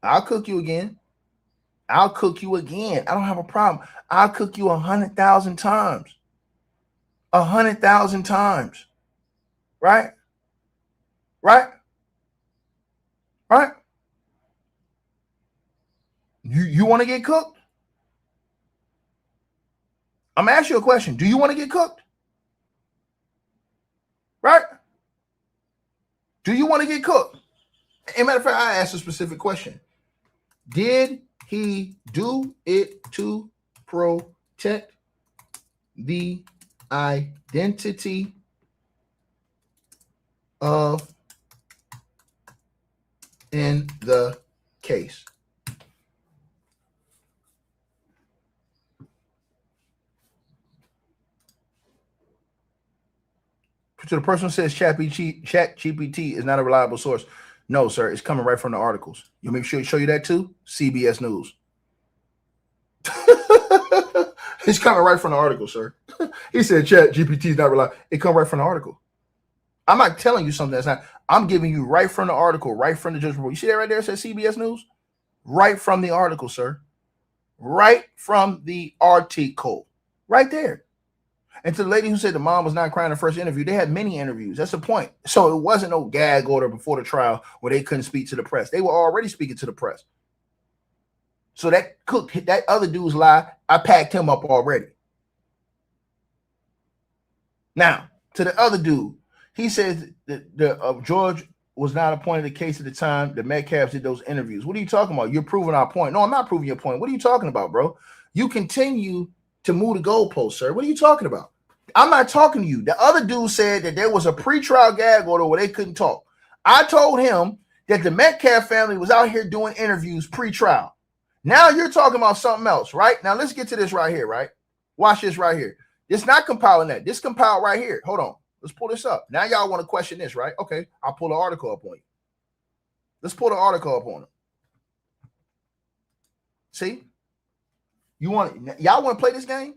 I'll cook you again. I'll cook you again. I don't have a problem. I'll cook you 100,000 times. 100,000 times. Right? Right? Right? You want to get cooked? I'm asking you a question. Do you want to get cooked? Right? Do you want to get cooked? As a matter of fact, I asked a specific question. Did he do it to protect the identity of in the case? To the person who says ChatGPT is not a reliable source. No, sir. It's coming right from the articles. You want me to show you that too? CBS News. It's coming right from the article, sir. He said Chat GPT is not reliable. It come right from the article. I'm not telling you something that's not. I'm giving you right from the article, right from the judge report. You see that right there? It says CBS News. Right from the article, sir. Right from the article. Right there. And to the lady who said the mom was not crying in the first interview, they had many interviews. That's the point. So it wasn't no gag order before the trial where they couldn't speak to the press. They were already speaking to the press. So that other dude's lie, I packed him up already. Now, to the other dude, he says that George was not appointed a case at the time the Metcalfs did those interviews. What are you talking about? You're proving our point. No, I'm not proving your point. What are you talking about, bro? You continue to move the goalposts, sir. What are you talking about? I'm not talking to you. The other dude said that there was a pretrial gag order where they couldn't talk. I told him that the Metcalf family was out here doing interviews pre-trial. Now you're talking about something else, right? Now let's get to this right here, right? Watch this right here. It's not compiling that. This compiled right here. Hold on. Let's pull this up. Now y'all want to question this, right? Okay, I'll pull the article up on you. Let's pull the article up on it. See? Y'all want to play this game?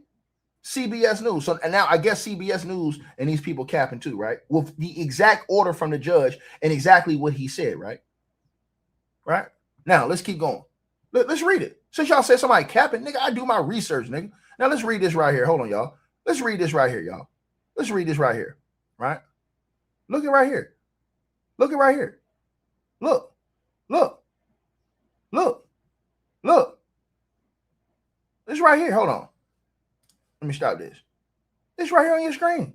CBS News. So and now I guess CBS News and these people capping too, right? With the exact order from the judge and exactly what he said, right? Right? Now let's keep going. Let's read it. Since y'all said somebody capping, nigga, I do my research, nigga. Now let's read this right here. Hold on, y'all. Let's read this right here, y'all. Let's read this right here, right? Look at right here. Look at right here. Look. This right here. Hold on. Let me stop this. It's right here on your screen.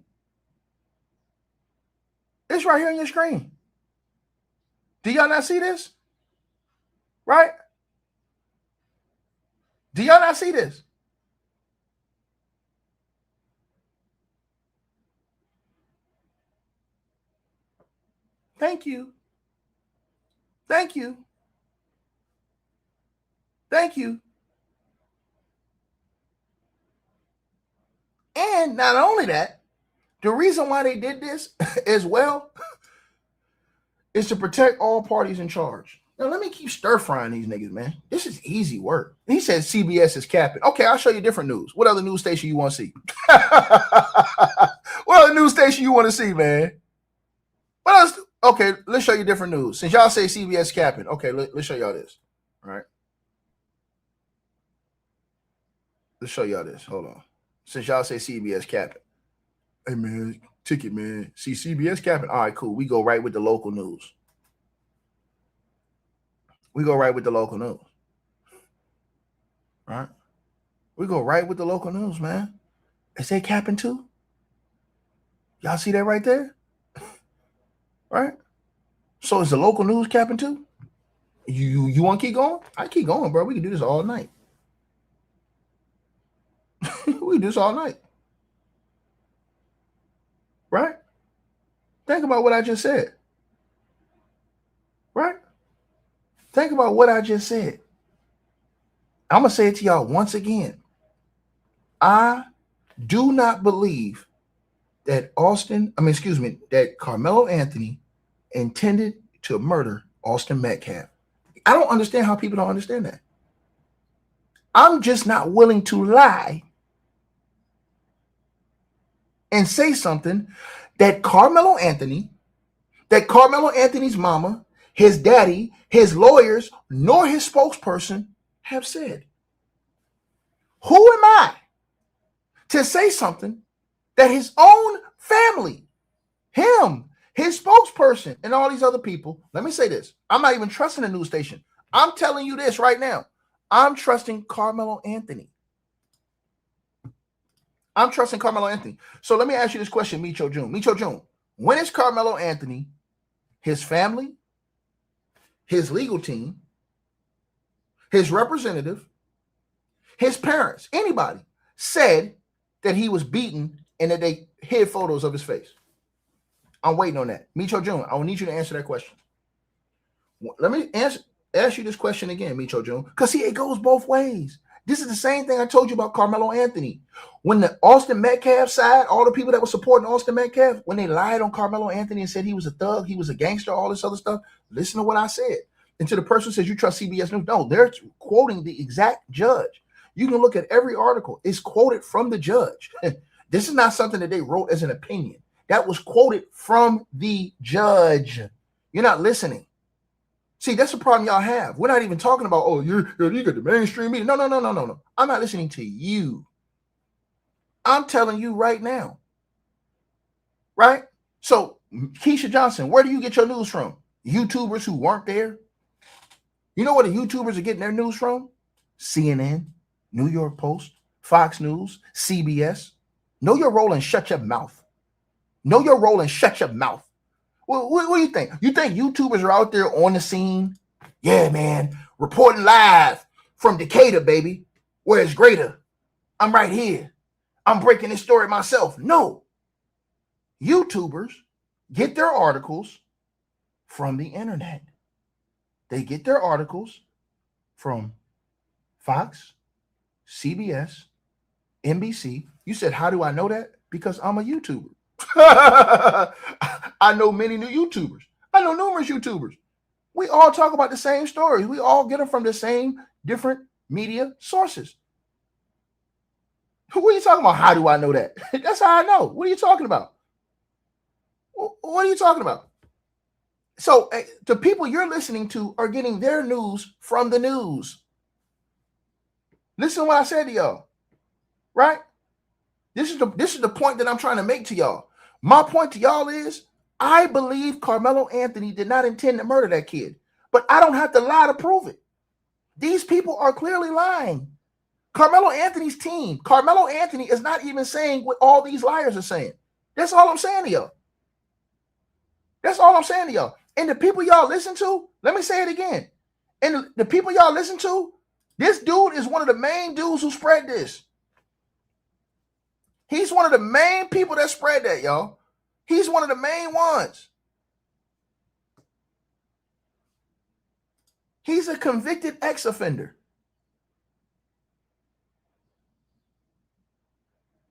It's right here on your screen. Do y'all not see this? Right? Do y'all not see this? Thank you. Thank you. Thank you. And not only that, the reason why they did this as well is to protect all parties in charge. Now, let me keep stir-frying these niggas, man. This is easy work. He said CBS is capping. Okay, I'll show you different news. What other news station you want to see? What other news station you want to see, man? What else? Okay, let's show you different news. Since y'all say CBS capping, okay, let's show y'all this. All right. Let's show y'all this. Hold on. Since y'all say CBS capping. Hey, man, ticket, man. See, CBS capping. All right, cool. We go right with the local news. We go right with the local news. Right? We go right with the local news, man. Is they capping too? Y'all see that right there? Right? So is the local news capping too? You want to keep going? I keep going, bro. We can do this all night. We can do this all night. Right? Think about what I just said. Right? Think about what I just said. I'm going to say it to y'all once again. I do not believe that that Karmelo Anthony intended to murder Austin Metcalf. I don't understand how people don't understand that. I'm just not willing to lie and say something that Karmelo Anthony's mama, his daddy, his lawyers, nor his spokesperson have said. Who am I to say something that his own family, him, his spokesperson, and all these other people, let me say this. I'm not even trusting the news station. I'm telling you this right now. I'm trusting Karmelo Anthony. I'm trusting Karmelo Anthony. So let me ask you this question, Micho June. Micho June, when is Karmelo Anthony, his family, his legal team, his representative, his parents, anybody said that he was beaten and that they hid photos of his face? I'm waiting on that. Micho June, I will need you to answer that question. Let me ask you this question again, Micho June, because see, it goes both ways. This is the same thing I told you about Carmelo Anthony. When the Austin Metcalf side, all the people that were supporting Austin Metcalf, when they lied on Carmelo Anthony and said he was a thug, he was a gangster, all this other stuff, listen to what I said. And to the person who says you trust CBS News, no, they're quoting the exact judge. You can look at every article. It's quoted from the judge. This is not something that they wrote as an opinion. That was quoted from the judge. You're not listening. See, that's the problem y'all have. We're not even talking about, oh, you got the mainstream media. No. I'm not listening to you. I'm telling you right now. Right? So, Keisha Johnson, where do you get your news from? YouTubers who weren't there? You know where the YouTubers are getting their news from? CNN, New York Post, Fox News, CBS. Know your role and shut your mouth. Know your role and shut your mouth. What do you think? You think YouTubers are out there on the scene? Yeah, man. Reporting live from Decatur, baby. Where it's greater. I'm right here. I'm breaking this story myself. No. YouTubers get their articles from the internet. They get their articles from Fox, CBS, NBC. You said, how do I know that? Because I'm a YouTuber. I know many new YouTubers. I know numerous YouTubers. We all talk about the same stories. We all get them from the same different media sources. What are you talking about? How do I know that? That's how I know. What are you talking about? What are you talking about? So the people you're listening to are getting their news from the news. Listen to what I said to y'all. Right? This is the point that I'm trying to make to y'all. My point to y'all is, I believe Carmelo Anthony did not intend to murder that kid, but I don't have to lie to prove it. These people are clearly lying. Carmelo Anthony's team, Carmelo Anthony is not even saying what all these liars are saying. That's all I'm saying to y'all. That's all I'm saying to y'all. And the people y'all listen to, let me say it again. And the people y'all listen to, this dude is one of the main dudes who spread this. He's one of the main people that spread that, y'all. He's one of the main ones. He's a convicted ex-offender.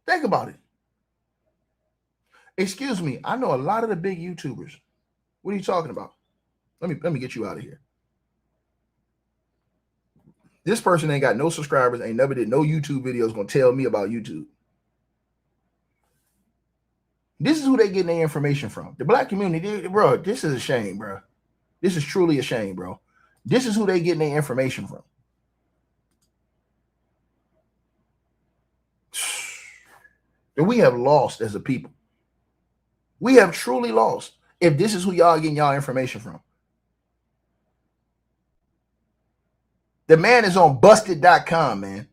Think about it. Excuse me, I know a lot of the big YouTubers. What are you talking about? Let me get you out of here. This person ain't got no subscribers, ain't never did no YouTube videos, gonna tell me about YouTube. This is who they getting their information from. The black community, bro, this is a shame, bro. This is truly a shame, bro. This is who they getting their information from. And we have lost as a people. We have truly lost if this is who y'all getting y'all information from. The man is on busted.com, man.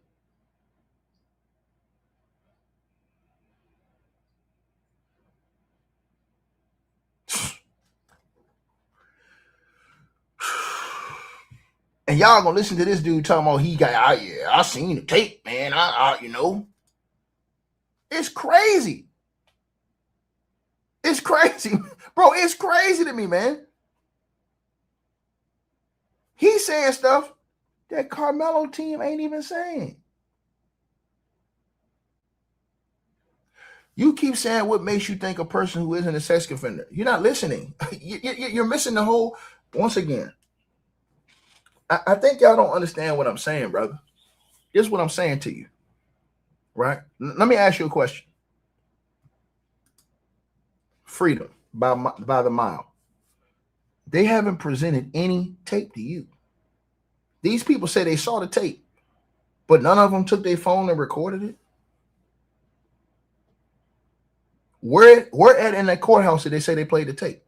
And y'all gonna listen to this dude talking about he got, yeah, I seen the tape, man. You know. It's crazy. It's crazy. Bro, it's crazy to me, man. He's saying stuff that Carmelo team ain't even saying. You keep saying what makes you think a person who isn't a sex offender. You're not listening. You're missing the whole, once again. I think y'all don't understand what I'm saying, brother. This is what I'm saying to you. Right? Let me ask you a question. Freedom by the mile. They haven't presented any tape to you. These people say they saw the tape, but none of them took their phone and recorded it. Where at in that courthouse did they say they played the tape?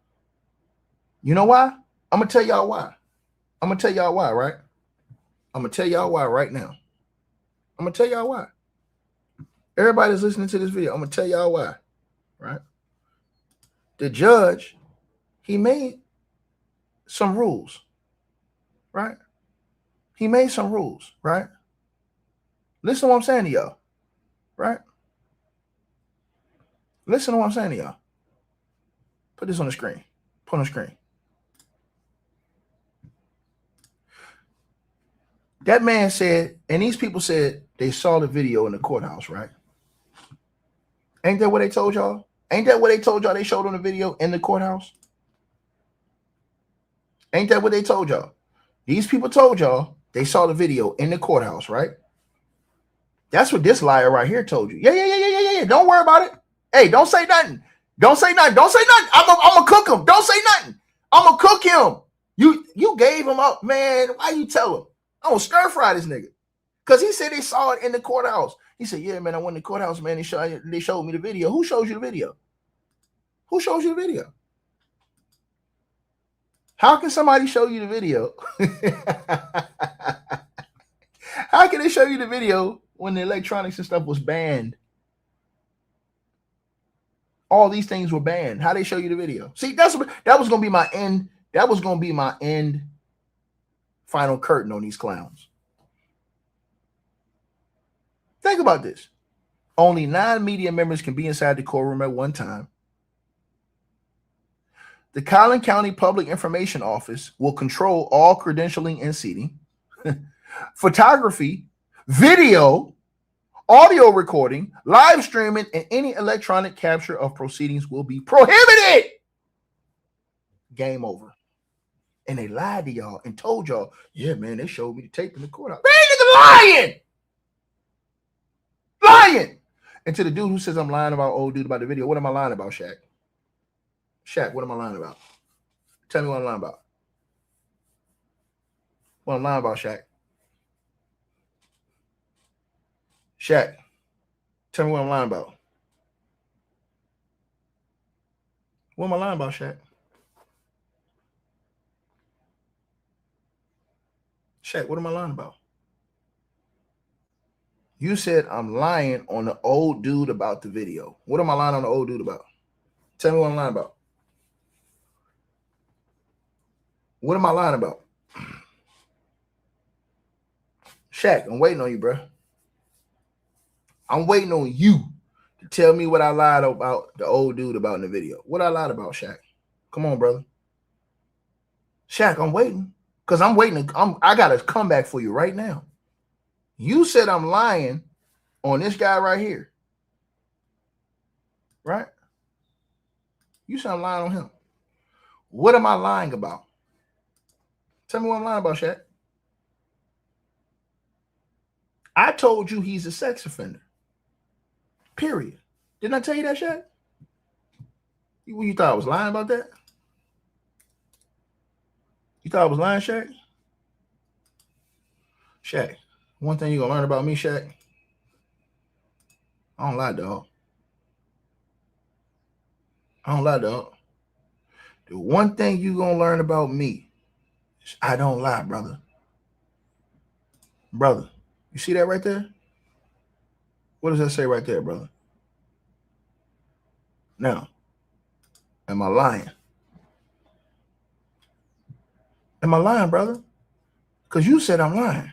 You know why? I'm going to tell y'all why. I'm going to tell y'all why, right? I'm going to tell y'all why right now. I'm going to tell y'all why. Everybody that's listening to this video, I'm going to tell y'all why, right? The judge, he made some rules, right? He made some rules, right? Listen to what I'm saying to y'all, right? Listen to what I'm saying to y'all. Put this on the screen. Put on the screen. That man said, and these people said they saw the video in the courthouse, right? Ain't that what they told y'all? Ain't that what they told y'all they showed on the video in the courthouse? Ain't that what they told y'all? These people told y'all they saw the video in the courthouse, right? That's what this liar right here told you. Yeah. Don't worry about it. Hey, don't say nothing. Don't say nothing. Don't say nothing. I'm gonna cook him. Don't say nothing. I'm gonna cook him. You gave him up, man. Why you tell him? I'm gonna stir fry this nigga. Because he said they saw it in the courthouse. He said, yeah, man, I went in the courthouse, man. They showed me the video. Who shows you the video? Who shows you the video? How can somebody show you the video? How can they show you the video when the electronics and stuff was banned? All these things were banned. How they show you the video? See, that was gonna be my end. That was gonna be my end final curtain on these clowns. Think about this. Only 9 media members can be inside the courtroom at one time. The Collin County Public Information Office will control all credentialing and seating. Photography, video, audio recording, live streaming, and any electronic capture of proceedings will be prohibited. Game over. And they lied to y'all and told y'all, yeah, man, they showed me the tape in the courthouse. Man, nigga lying. Lying. And to the dude who says I'm lying about old dude about the video, what am I lying about, Shaq? Shaq, what am I lying about? Tell me what I'm lying about. What I'm lying about, Shaq? Shaq, tell me what I'm lying about. What am I lying about, Shaq? Shaq, what am I lying about? You said I'm lying on the old dude about the video. What am I lying on the old dude about? Tell me what I'm lying about. What am I lying about? Shaq, I'm waiting on you, bro. I'm waiting on you to tell me what I lied about the old dude about in the video. What I lied about, Shaq? Come on, brother. Shaq, I'm waiting. Because I'm waiting. I got a comeback for you right now. You said I'm lying on this guy right here. Right? You said I'm lying on him. What am I lying about? Tell me what I'm lying about, Shaq. I told you he's a sex offender. Period. Didn't I tell you that, Shaq? You thought I was lying about that? You thought I was lying, Shaq? Shaq, one thing you're going to learn about me, Shaq, I don't lie, dog. I don't lie, dog. The one thing you're going to learn about me is I don't lie, brother. Brother, you see that right there? What does that say right there, brother? Now, am I lying? Am I lying, brother? Because you said I'm lying.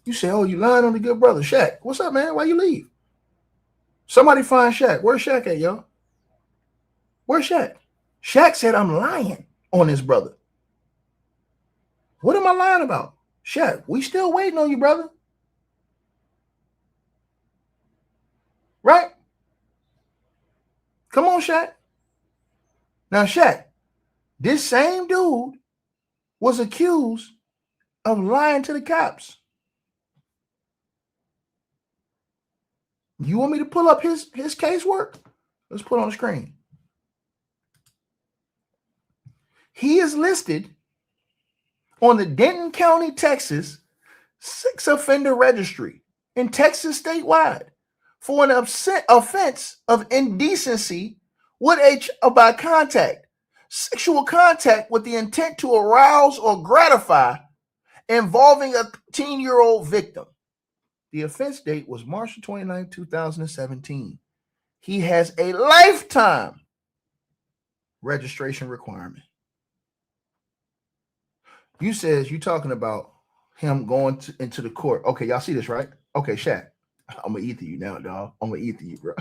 You said, oh, you lying on the good brother. Shaq, what's up, man? Why you leave? Somebody find Shaq. Where's Shaq at, y'all? Where's Shaq? Shaq said I'm lying on his brother. What am I lying about? Shaq, we still waiting on you, brother. Right? Come on, Shaq. Now, Shaq, this same dude was accused of lying to the cops. You want me to pull up his casework? Let's put it on the screen. He is listed on the Denton County, Texas, 6 offender registry in Texas statewide for an offense of indecency by contact, sexual contact with the intent to arouse or gratify involving a 13-year-old victim. The offense date was March 29, 2017. He has a lifetime registration requirement. You says you're talking about him going into the court. Okay, y'all see this, right? Okay, Shaq, I'm going to eat to you now, dog. I'm going to eat to you, bro.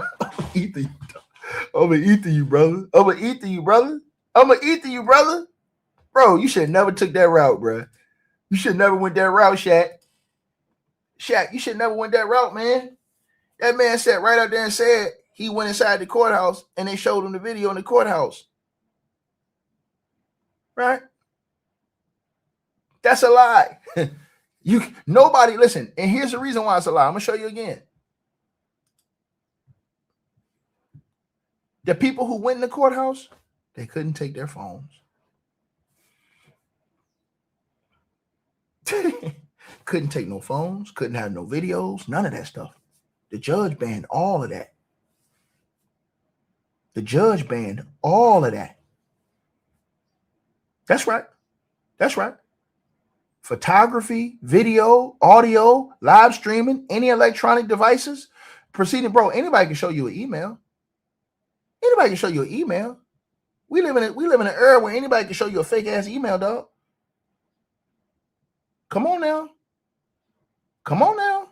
Eat to you, dog. I'm going to eat to you, brother. I'm going to eat to you, brother. I'm going to eat to you, brother. Bro, you should have never took that route, bro. You should never went that route, Shaq. Shaq, you should never went that route, man. That man sat right out there and said he went inside the courthouse and they showed him the video in the courthouse. Right? That's a lie. Nobody, listen, and here's the reason why it's a lie. I'm gonna show you again. The people who went in the courthouse, they couldn't take their phones. Couldn't take no phones, couldn't have no videos, none of that stuff. The judge banned all of that. The judge banned all of that. That's right. That's right. Photography, video, audio, live streaming, any electronic devices, proceeding, bro. Anybody can show you an email. Anybody can show you an email. We live in an era where anybody can show you a fake ass email, dog. Come on now. Come on now.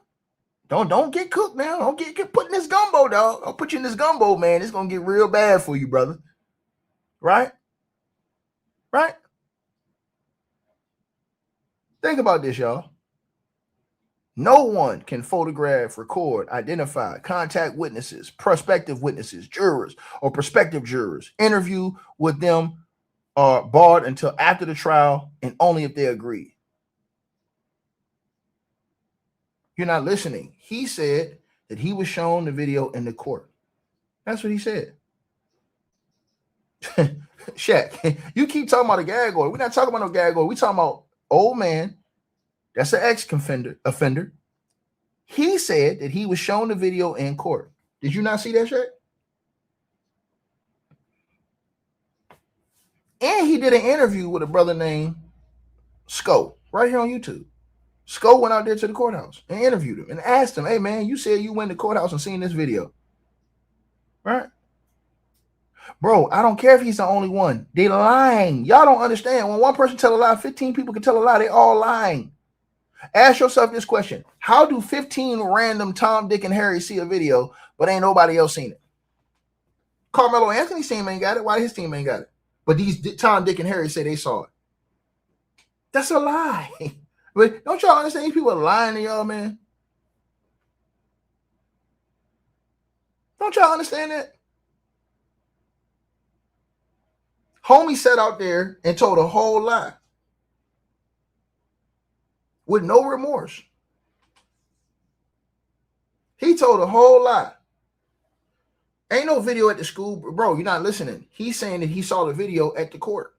Don't get cooked now. Don't get put in this gumbo, dog. I'll put you in this gumbo, man. It's gonna get real bad for you, brother. Right? Right? Think about this, y'all. No one can photograph, record, identify, contact witnesses, prospective witnesses, jurors, or prospective jurors, interview with them are barred until after the trial and only if they agree. You're not listening. He said that he was shown the video in the court. That's what he said. Shaq, you keep talking about a gag order. We're not talking about no gag order. We're talking about old man. That's an ex-offender. He said that he was shown the video in court. Did you not see that, Shaq? And he did an interview with a brother named Sco right here on YouTube. Sco went out there to the courthouse and interviewed him and asked him, hey, man, you said you went to the courthouse and seen this video. Right? Bro, I don't care if he's the only one. They lying. Y'all don't understand. When one person tell a lie, 15 people can tell a lie. They all lying. Ask yourself this question. How do 15 random Tom, Dick, and Harry see a video, but ain't nobody else seen it? Karmelo Anthony's team ain't got it. Why his team ain't got it? But these Tom, Dick, and Harry say they saw it. That's a lie. But don't y'all understand these people are lying to y'all, man? Don't y'all understand that? Homie sat out there and told a whole lie with no remorse. He told a whole lie. Ain't no video at the school. Bro, you're not listening. He's saying that he saw the video at the court.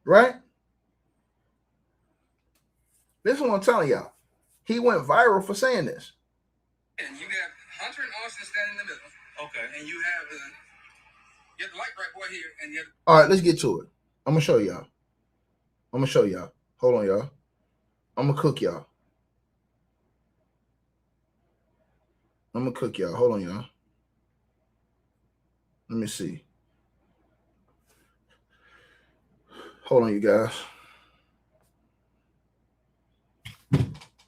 Right? This is what I'm telling y'all. He went viral for saying this. And you got Hunter and Austin standing in the middle. Okay. And you have the light bright boy here. And all right, let's get to it. I'm going to show y'all. Hold on, y'all. I'm going to cook y'all. Hold on, y'all. Let me see. Hold on, you guys.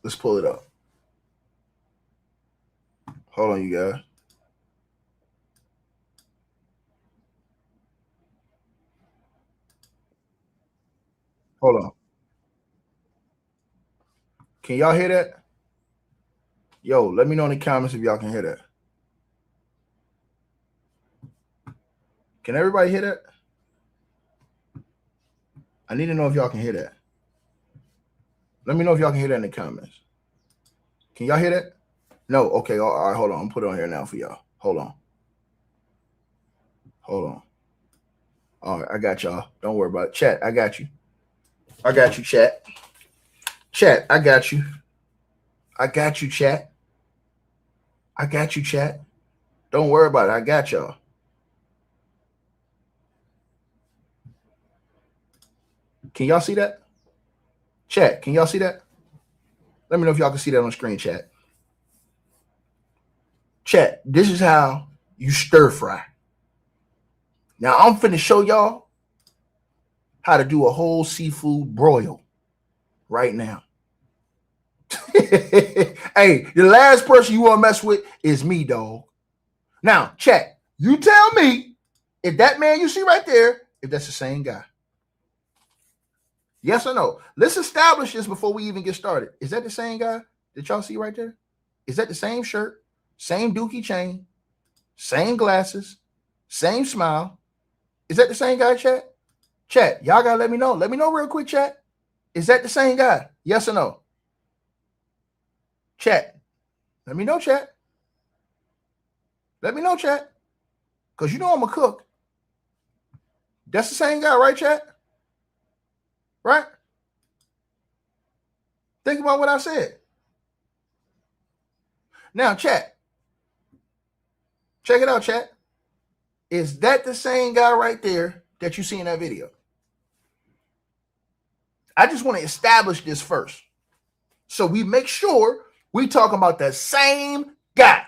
Let's pull it up. Hold on, you guys. Hold on. Can y'all hear that? Yo, let me know in the comments if y'all can hear that. Can everybody hear that? I need to know if y'all can hear that. Let me know if y'all can hear that in the comments. Can y'all hear that? No? Okay. All right, hold on. I'm putting it on here now for y'all. Hold on. All right, I got y'all. Don't worry about it. Chat, I got you. Chat. Chat, I got you. Chat. Chat. Don't worry about it. I got y'all. Can y'all see that? Chat, can y'all see that? Let me know if y'all can see that on screen, chat. Chat, this is how you stir fry. Now, I'm finna show y'all how to do a whole seafood broil right now. Hey, the last person you want to mess with is me, dog. Now, chat, you tell me if that man you see right there, if that's the same guy. Yes or no? Let's establish this before we even get started. Is that the same guy that y'all see right there? Is that the same shirt, same dookie chain, same glasses, same smile? Is that the same guy, chat? Chat, y'all gotta let me know. Let me know real quick, chat. Is that the same guy? Yes or no? Chat. Let me know, chat. Let me know, chat. Because you know I'm a cook. That's the same guy, right, chat? Right? Think about what I said. Now, chat. Check it out, chat. Is that the same guy right there that you see in that video? I just want to establish this first. So we make sure we talking about the same guy.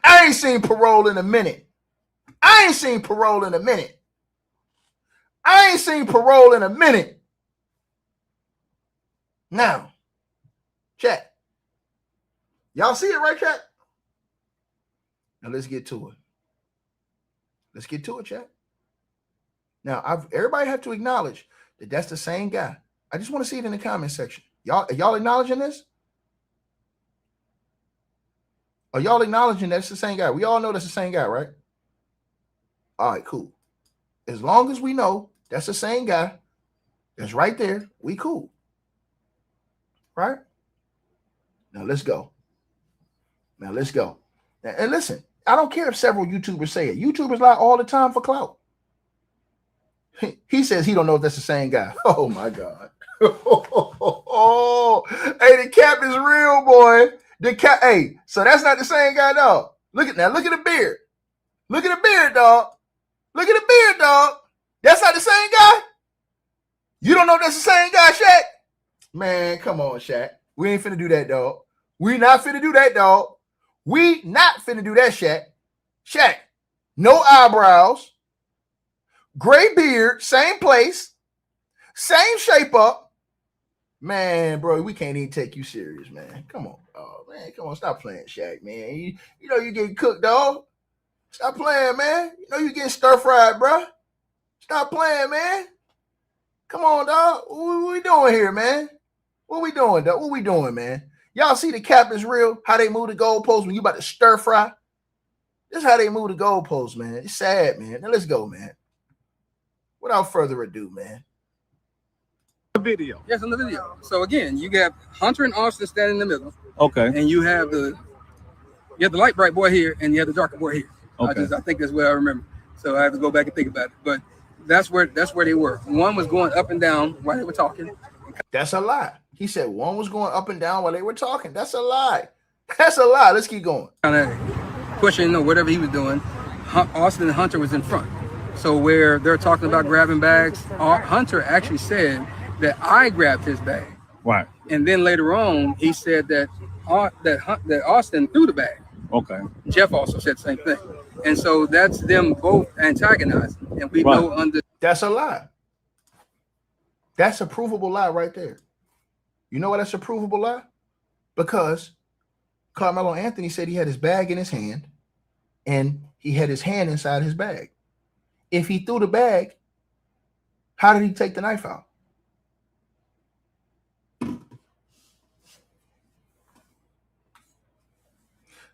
I ain't seen parole in a minute. I ain't seen parole in a minute. I ain't seen parole in a minute. Now, chat. Y'all see it, right, chat? Now let's get to it. Let's get to it, chat. Now, everybody have to acknowledge that that's the same guy. I just want to see it in the comment section. Y'all acknowledging this? Are y'all acknowledging that's the same guy? We all know that's the same guy, right? All right, cool. As long as we know that's the same guy that's right there, we cool. Right? Now let's go. Now let's go. Now, and listen, I don't care if several YouTubers say it. YouTubers lie all the time for clout. He says he don't know if that's the same guy. Oh my God. Oh, hey, the cap is real, boy. The cap, hey, so that's not the same guy, dog. Look at the beard. Look at the beard, dog. Look at the beard, dog. That's not the same guy. You don't know that's the same guy, Shaq? Man, come on, Shaq. We ain't finna do that, dog. We not finna do that, dog. We not finna do that, Shaq. Shaq, no eyebrows, gray beard, same place, same shape up. Man, bro, we can't even take you serious, man. Come on. Oh, man, come on. Stop playing, Shaq, man. You know you getting cooked, dog. Stop playing, man. You know you getting stir-fried, bro. Stop playing, man. Come on, dog. What we doing here, man? What we doing, dog? What we doing, man? Y'all see the cap is real? How they move the goalposts when you about to stir-fry? This is how they move the goalposts, man. It's sad, man. Now let's go, man. Without further ado, man. Video. Yes, in the video. So again, you got Hunter and Austin standing in the middle. Okay. And you have the light bright boy here, and you have the darker boy here. Okay. I think that's what I remember. So I have to go back and think about it. But that's where they were. One was going up and down while they were talking. That's a lie. He said one was going up and down while they were talking. That's a lie. That's a lie. Let's keep going. Kind of pushing or whatever he was doing. Austin and Hunter was in front. So where they're talking about grabbing bags, Hunter actually said that I grabbed his bag. Right. And then later on, he said that Austin threw the bag. Okay. Jeff also said the same thing. And so that's them both antagonizing. And we know under... That's a lie. That's a provable lie right there. You know why that's a provable lie? Because Karmelo Anthony said he had his bag in his hand and he had his hand inside his bag. If he threw the bag, how did he take the knife out?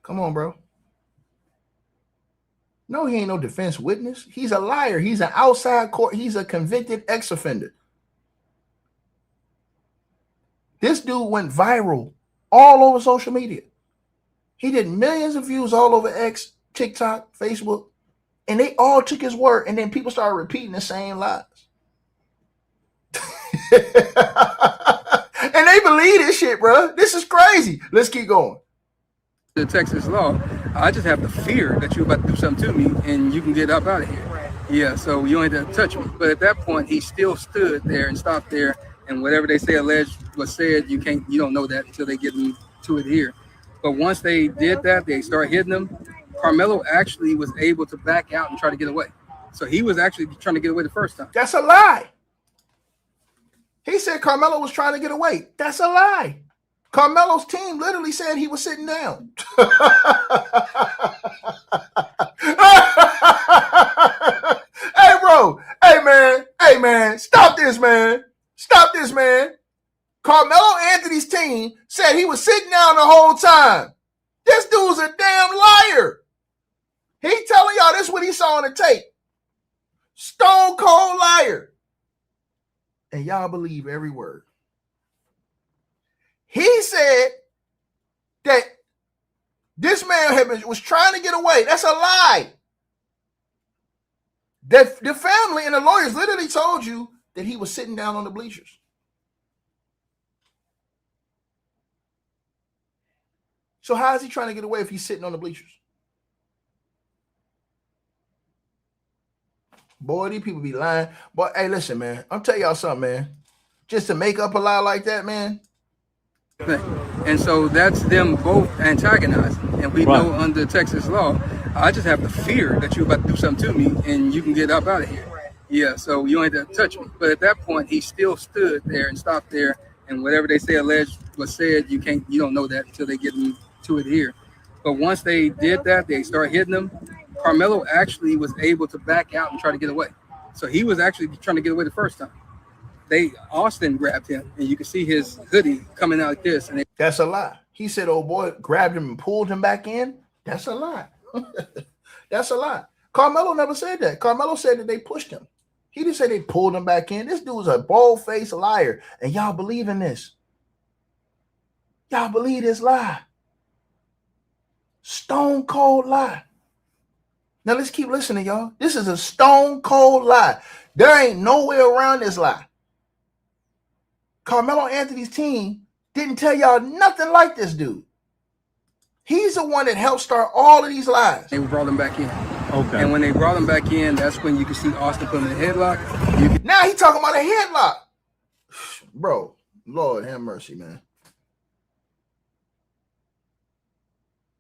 Come on, bro. No, he ain't no defense witness. He's a liar. He's an outside court. He's a convicted ex-offender. This dude went viral all over social media. He did millions of views all over X, TikTok, Facebook, and they all took his word, and then people started repeating the same lies. And they believe this shit, bro. This is crazy. Let's keep going. The Texas law, I just have the fear that you're about to do something to me and you can get up out of here. Yeah, so you don't have to touch me. But at that point, he still stood there and stopped there, and whatever they say alleged was said, you don't know that until they get to it here. But once they did that, they started hitting him. Karmelo actually was able to back out and try to get away. So he was actually trying to get away the first time. That's a lie. He said Karmelo was trying to get away. That's a lie. Carmelo's team literally said he was sitting down. Hey, bro. Hey, man. Stop this, man. Carmelo Anthony's team said he was sitting down the whole time. This dude's a damn liar. He telling y'all this is what he saw on the tape. Stone cold liar. And y'all believe every word. He said that this man was trying to get away. That's a lie. That the family and the lawyers literally told you that he was sitting down on the bleachers. So how is he trying to get away if he's sitting on the bleachers? Boy, these people be lying. But hey, listen, man. I'm telling y'all something, man. Just to make up a lie like that, man. And so that's them both antagonizing. And we know under Texas law, I just have the fear that you're about to do something to me and you can get up out of here. Yeah, so you don't have to touch me. But at that point, he still stood there and stopped there. And whatever they say alleged was said, you don't know that until they get to it here. But once they did that, they start hitting him. Karmelo actually was able to back out and try to get away. So he was actually trying to get away the first time. Austin grabbed him, and you can see his hoodie coming out like this. And that's a lie. He said, "Oh boy, grabbed him and pulled him back in." That's a lie. That's a lie. Karmelo never said that. Karmelo said that they pushed him. He didn't say they pulled him back in. This dude's a bold-faced liar, and y'all believe in this. Y'all believe this lie. Stone cold lie. Now let's keep listening, y'all. This is a stone cold lie. There ain't no way around this lie. Carmelo Anthony's team didn't tell y'all nothing like this dude. He's the one that helped start all of these lies. They brought him back in. Okay. And when they brought him back in, that's when you can see Austin put him in a headlock. Now he talking about a headlock. Bro, Lord have mercy, man.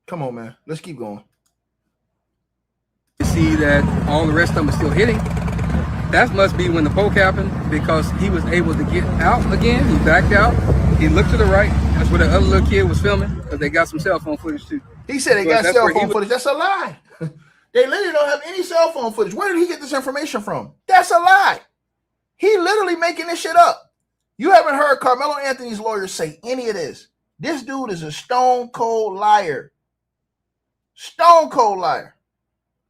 Come on, man. Let's keep going. You see that all the rest of them are still hitting. That must be when the poke happened, because he was able to get out again. He backed out. He looked to the right. That's where the other little kid was filming, because they got some cell phone footage too. He said they got cell phone footage. That's a lie. They literally don't have any cell phone footage. Where did he get this information from? That's a lie. He literally making this shit up. You haven't heard Carmelo Anthony's lawyers say any of this. This dude is a stone cold liar. Stone cold liar.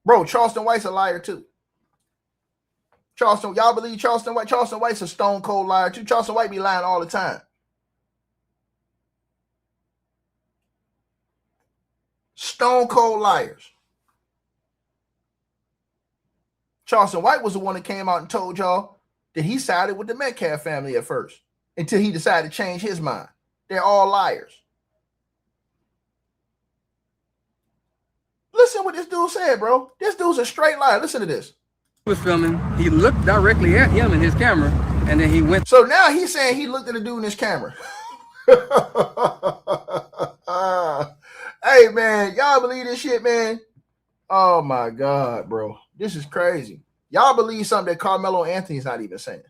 Bro, Charleston White's a liar too. Y'all believe Charleston White? Charleston White's a stone cold liar too. Charleston White be lying all the time. Stone cold liars. Charleston White was the one that came out and told y'all that he sided with the Metcalf family at first, until he decided to change his mind. They're all liars. Listen what this dude said, bro. This dude's a straight liar. Listen to this. He was filming. He looked directly at him in his camera, and then he went. So now he's saying he looked at the dude in his camera. Hey, man, y'all believe this shit, man? Oh, my God, bro. This is crazy. Y'all believe something that Carmelo Anthony's not even saying.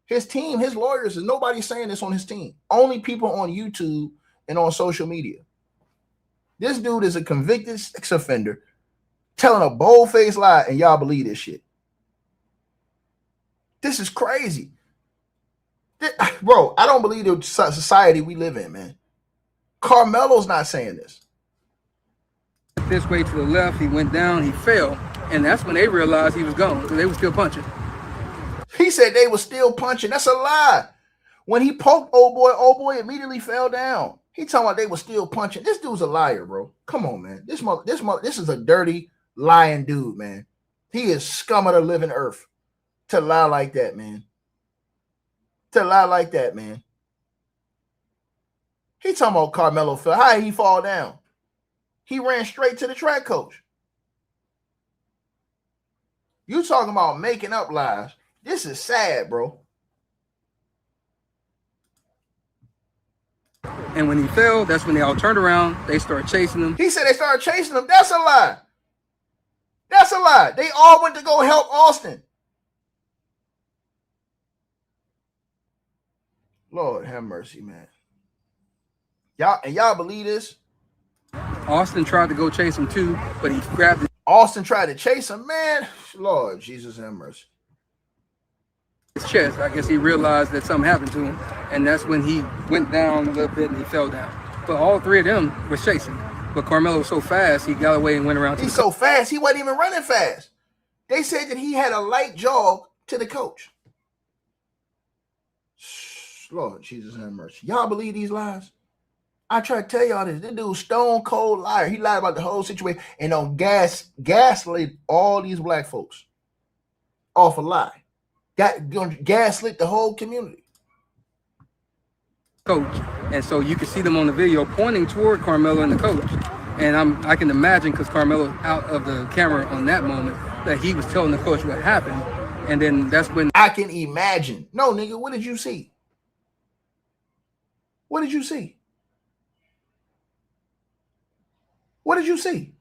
His team, his lawyers, and nobody's saying this on his team. Only people on YouTube and on social media. This dude is a convicted sex offender telling a bold-faced lie, and y'all believe this shit. This is crazy. Bro, I don't believe the society we live in, man. Carmelo's not saying this. This way to the left, he went down, he fell, and that's when they realized he was gone, because they were still punching. He said they were still punching. That's a lie. When he poked old boy immediately fell down. He talking about they were still punching. This dude's a liar, bro. Come on, man. This is a dirty, lying dude, man. He is scum of the living earth to lie like that, man. To lie like that, man. He talking about Carmelo fell. How did he fall down? He ran straight to the track coach. You talking about making up lies. This is sad, bro. And when he fell, that's when they all turned around. They started chasing him. He said they started chasing him. That's a lie. That's a lie. They all went to go help Austin. Lord have mercy, man. Y'all believe this? Austin tried to go chase him too, but he grabbed Austin tried to chase him, man. Lord Jesus have mercy. his chest. I guess he realized that something happened to him, and that's when he went down a little bit and he fell down. But all three of them were chasing. But Karmelo was so fast, he got away and went around. He's so fast, he wasn't even running fast. They said that he had a light jog to the coach. Lord Jesus have mercy. Y'all believe these lies? I try to tell y'all this. This dude's stone cold liar. He lied about the whole situation and on gaslit all these black folks off a lie. Gaslit the whole community. Coach, and so you can see them on the video pointing toward Karmelo and the coach. And I can imagine, because Karmelo out of the camera on that moment, that he was telling the coach what happened. And then that's when I can imagine. No, nigga, what did you see? What did you see? What did you see?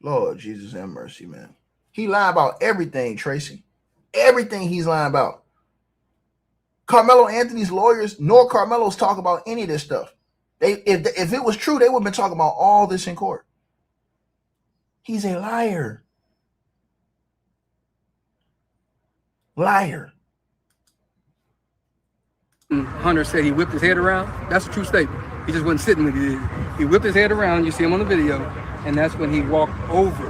Lord Jesus have mercy, man. He lied about everything, Tracy. Everything he's lying about. Carmelo Anthony's lawyers nor Carmelo's talk about any of this stuff. If it was true, they would have been talking about all this in court. He's a liar. Liar. Hunter said he whipped his head around, that's a true statement. He just wasn't sitting when he did it. He whipped his head around, you see him on the video, and that's when he walked over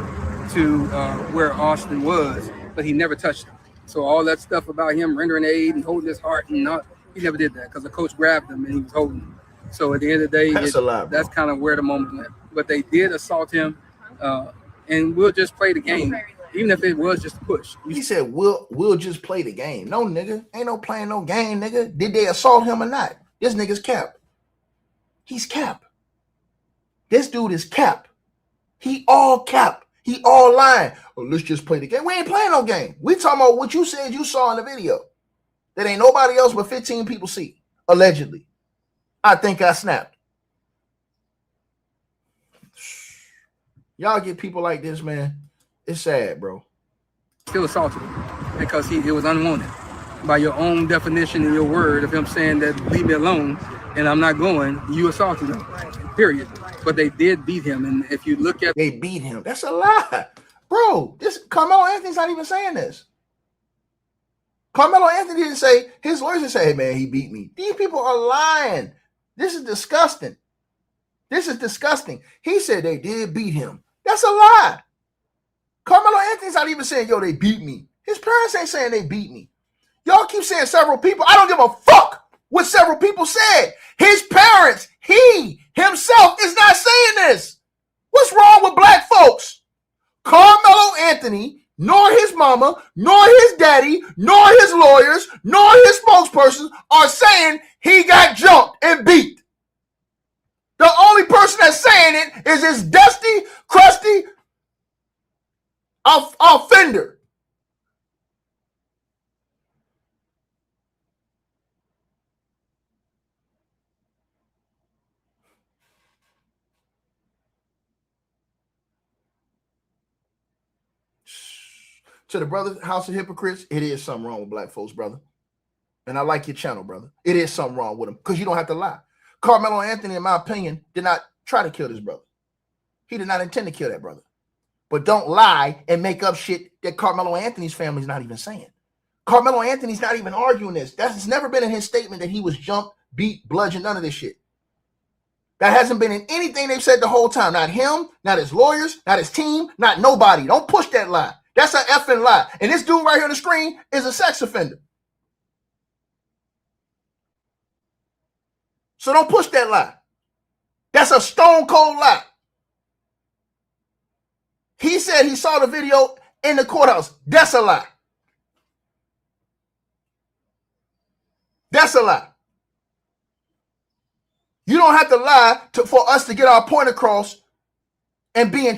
to where Austin was, but he never touched him. So all that stuff about him rendering aid and holding his heart, and not, he never did that because the coach grabbed him and he was holding him. So at the end of the day, that's kind of where the moment went. But they did assault him, and we'll just play the game, even if it was just a push. He said, we'll just play the game. No, nigga. Ain't no playing no game, nigga. Did they assault him or not? This nigga's cap. He's cap. This dude is cap. He all cap. He all lying. Oh, let's just play the game. We ain't playing no game. We talking about what you said you saw in the video. That ain't nobody else but 15 people see. Allegedly. I think I snapped. Y'all get people like this, man. It's sad, bro. Still assaulted him because it was unwanted. By your own definition and your word of him saying that leave me alone and I'm not going, you assaulted him, period. But they did beat him. And if you look at... They beat him. That's a lie. Bro, Carmelo Anthony's not even saying this. Carmelo Anthony didn't say, his lawyers didn't say, hey, man, he beat me. These people are lying. This is disgusting. This is disgusting. He said they did beat him. That's a lie. Carmelo Anthony's not even saying, yo, they beat me. His parents ain't saying they beat me. Y'all keep saying several people. I don't give a fuck what several people said. His parents, he himself is not saying this. What's wrong with black folks? Carmelo Anthony, nor his mama, nor his daddy, nor his lawyers, nor his spokespersons are saying he got jumped and beat. The only person that's saying it is his dusty, crusty offender. To the brother, House of Hypocrites, it is something wrong with black folks, brother. And I like your channel, brother. It is something wrong with him because you don't have to lie. Carmelo Anthony, in my opinion, did not try to kill this brother. He did not intend to kill that brother. But don't lie and make up shit that Carmelo Anthony's family is not even saying. Carmelo Anthony's not even arguing this. That's never been in his statement that he was jumped, beat, bludgeoned, none of this shit. That hasn't been in anything they've said the whole time. Not him, not his lawyers, not his team, not nobody. Don't push that lie. That's an effing lie. And this dude right here on the screen is a sex offender. So don't push that lie. That's a stone cold lie. He said he saw the video in the courthouse. That's a lie. That's a lie. You don't have to lie for us to get our point across and living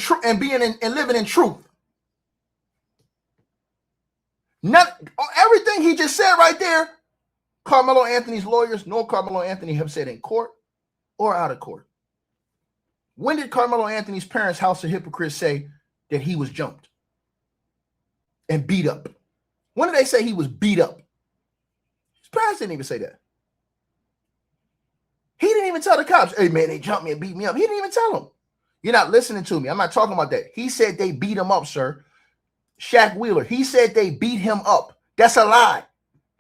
in truth. Everything he just said right there, Carmelo Anthony's lawyers nor Carmelo Anthony have said in court or out of court. When did Carmelo Anthony's parents' House of Hypocrites say that he was jumped and beat up? When did they say he was beat up? His parents didn't even say that. He didn't even tell the cops, hey, man, they jumped me and beat me up. He didn't even tell them. You're not listening to me. I'm not talking about that. He said they beat him up, sir. Shaq Wheeler, he said they beat him up. That's a lie.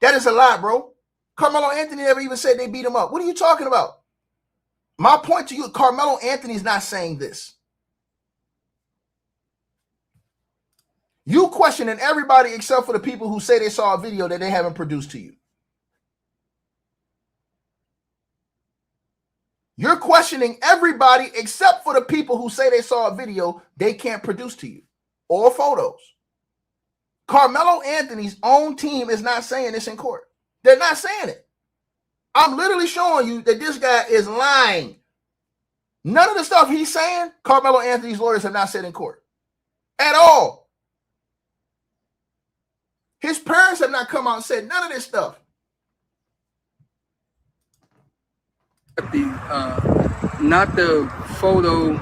That is a lie, bro. Carmelo Anthony never even said they beat him up. What are you talking about? My point to you, Carmelo Anthony's not saying this. You questioning everybody except for the people who say they saw a video that they haven't produced to you. You're questioning everybody except for the people who say they saw a video they can't produce to you or photos. Carmelo Anthony's own team is not saying this in court. They're not saying it. I'm literally showing you that this guy is lying. None of the stuff he's saying, Carmelo Anthony's lawyers have not said in court at all. His parents have not come out and said none of this stuff. Not the photo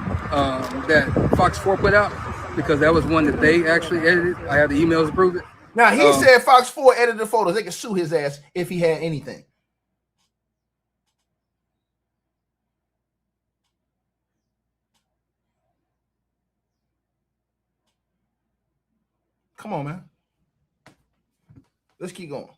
that Fox 4 put out, because that was one that they actually edited. I have the emails to prove it. Now, he said Fox 4 edited the photos. They could sue his ass if he had anything. Come on, man. Let's keep going.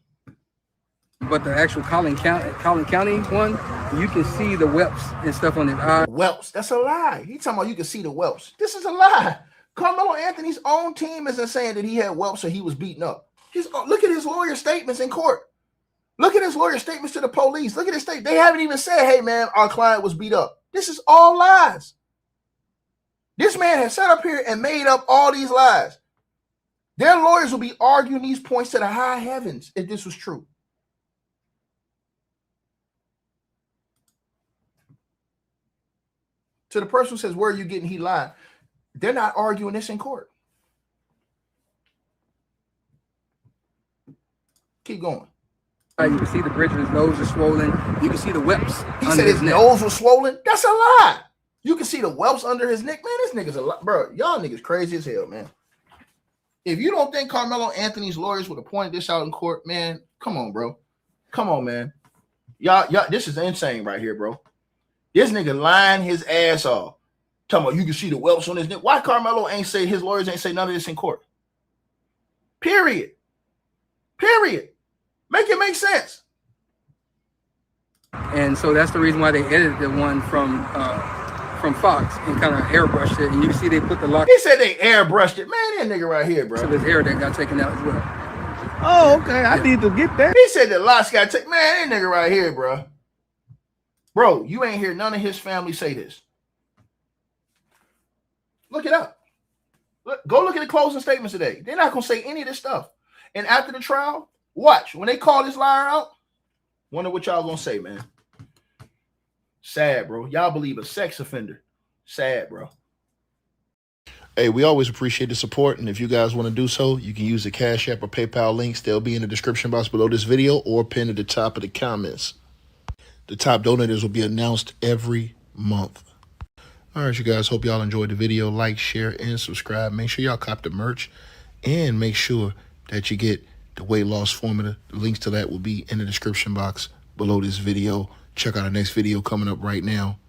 But the actual Collin County one, you can see the whelps and stuff on his eye. Whelps. That's a lie. He talking about you can see the whelps. This is a lie. Carmelo Anthony's own team isn't saying that he had whelps or he was beaten up. Look at his lawyer statements in court. Look at his lawyer statements to the police. Look at his statement. They haven't even said, hey, man, our client was beat up. This is all lies. This man has sat up here and made up all these lies. Their lawyers will be arguing these points to the high heavens if this was true. To the person who says, where are you getting he lied? They're not arguing this in court. Keep going. You can see the bridge of his nose is swollen. You can see the whelps. He said his nose was swollen. That's a lie. You can see the whelps under his neck. Man, this nigga's a lie. Bro, y'all niggas crazy as hell, man. If you don't think Carmelo Anthony's lawyers would have pointed this out in court, man, come on, bro. Come on, man. Y'all, this is insane right here, bro. This nigga lying his ass off. Talking about you can see the whelps on his neck. Why Carmelo ain't say, his lawyers ain't say none of this in court? Period. Period. Make it make sense. And so that's the reason why they edited the one from Fox and kind of airbrushed it. And you can see they put the lock. He said they airbrushed it. Man, that nigga right here, bro. Of his hair that got taken out as well. Oh, okay. I need to get that. He said the locks got taken. Man, that nigga right here, bro. Bro, you ain't hear none of his family say this. Look it up. Go look at the closing statements today. They're not going to say any of this stuff. And after the trial, watch. When they call this liar out, wonder what y'all going to say, man. Sad, bro. Y'all believe a sex offender. Sad, bro. Hey, we always appreciate the support, and if you guys want to do so, you can use the Cash App or PayPal links. They'll be in the description box below this video or pinned at the top of the comments. The top donators will be announced every month. All right, you guys, hope y'all enjoyed the video. Like, share, and subscribe. Make sure y'all cop the merch, and make sure that you get the weight loss formula. The links to that will be in the description box below this video. Check out our next video coming up right now.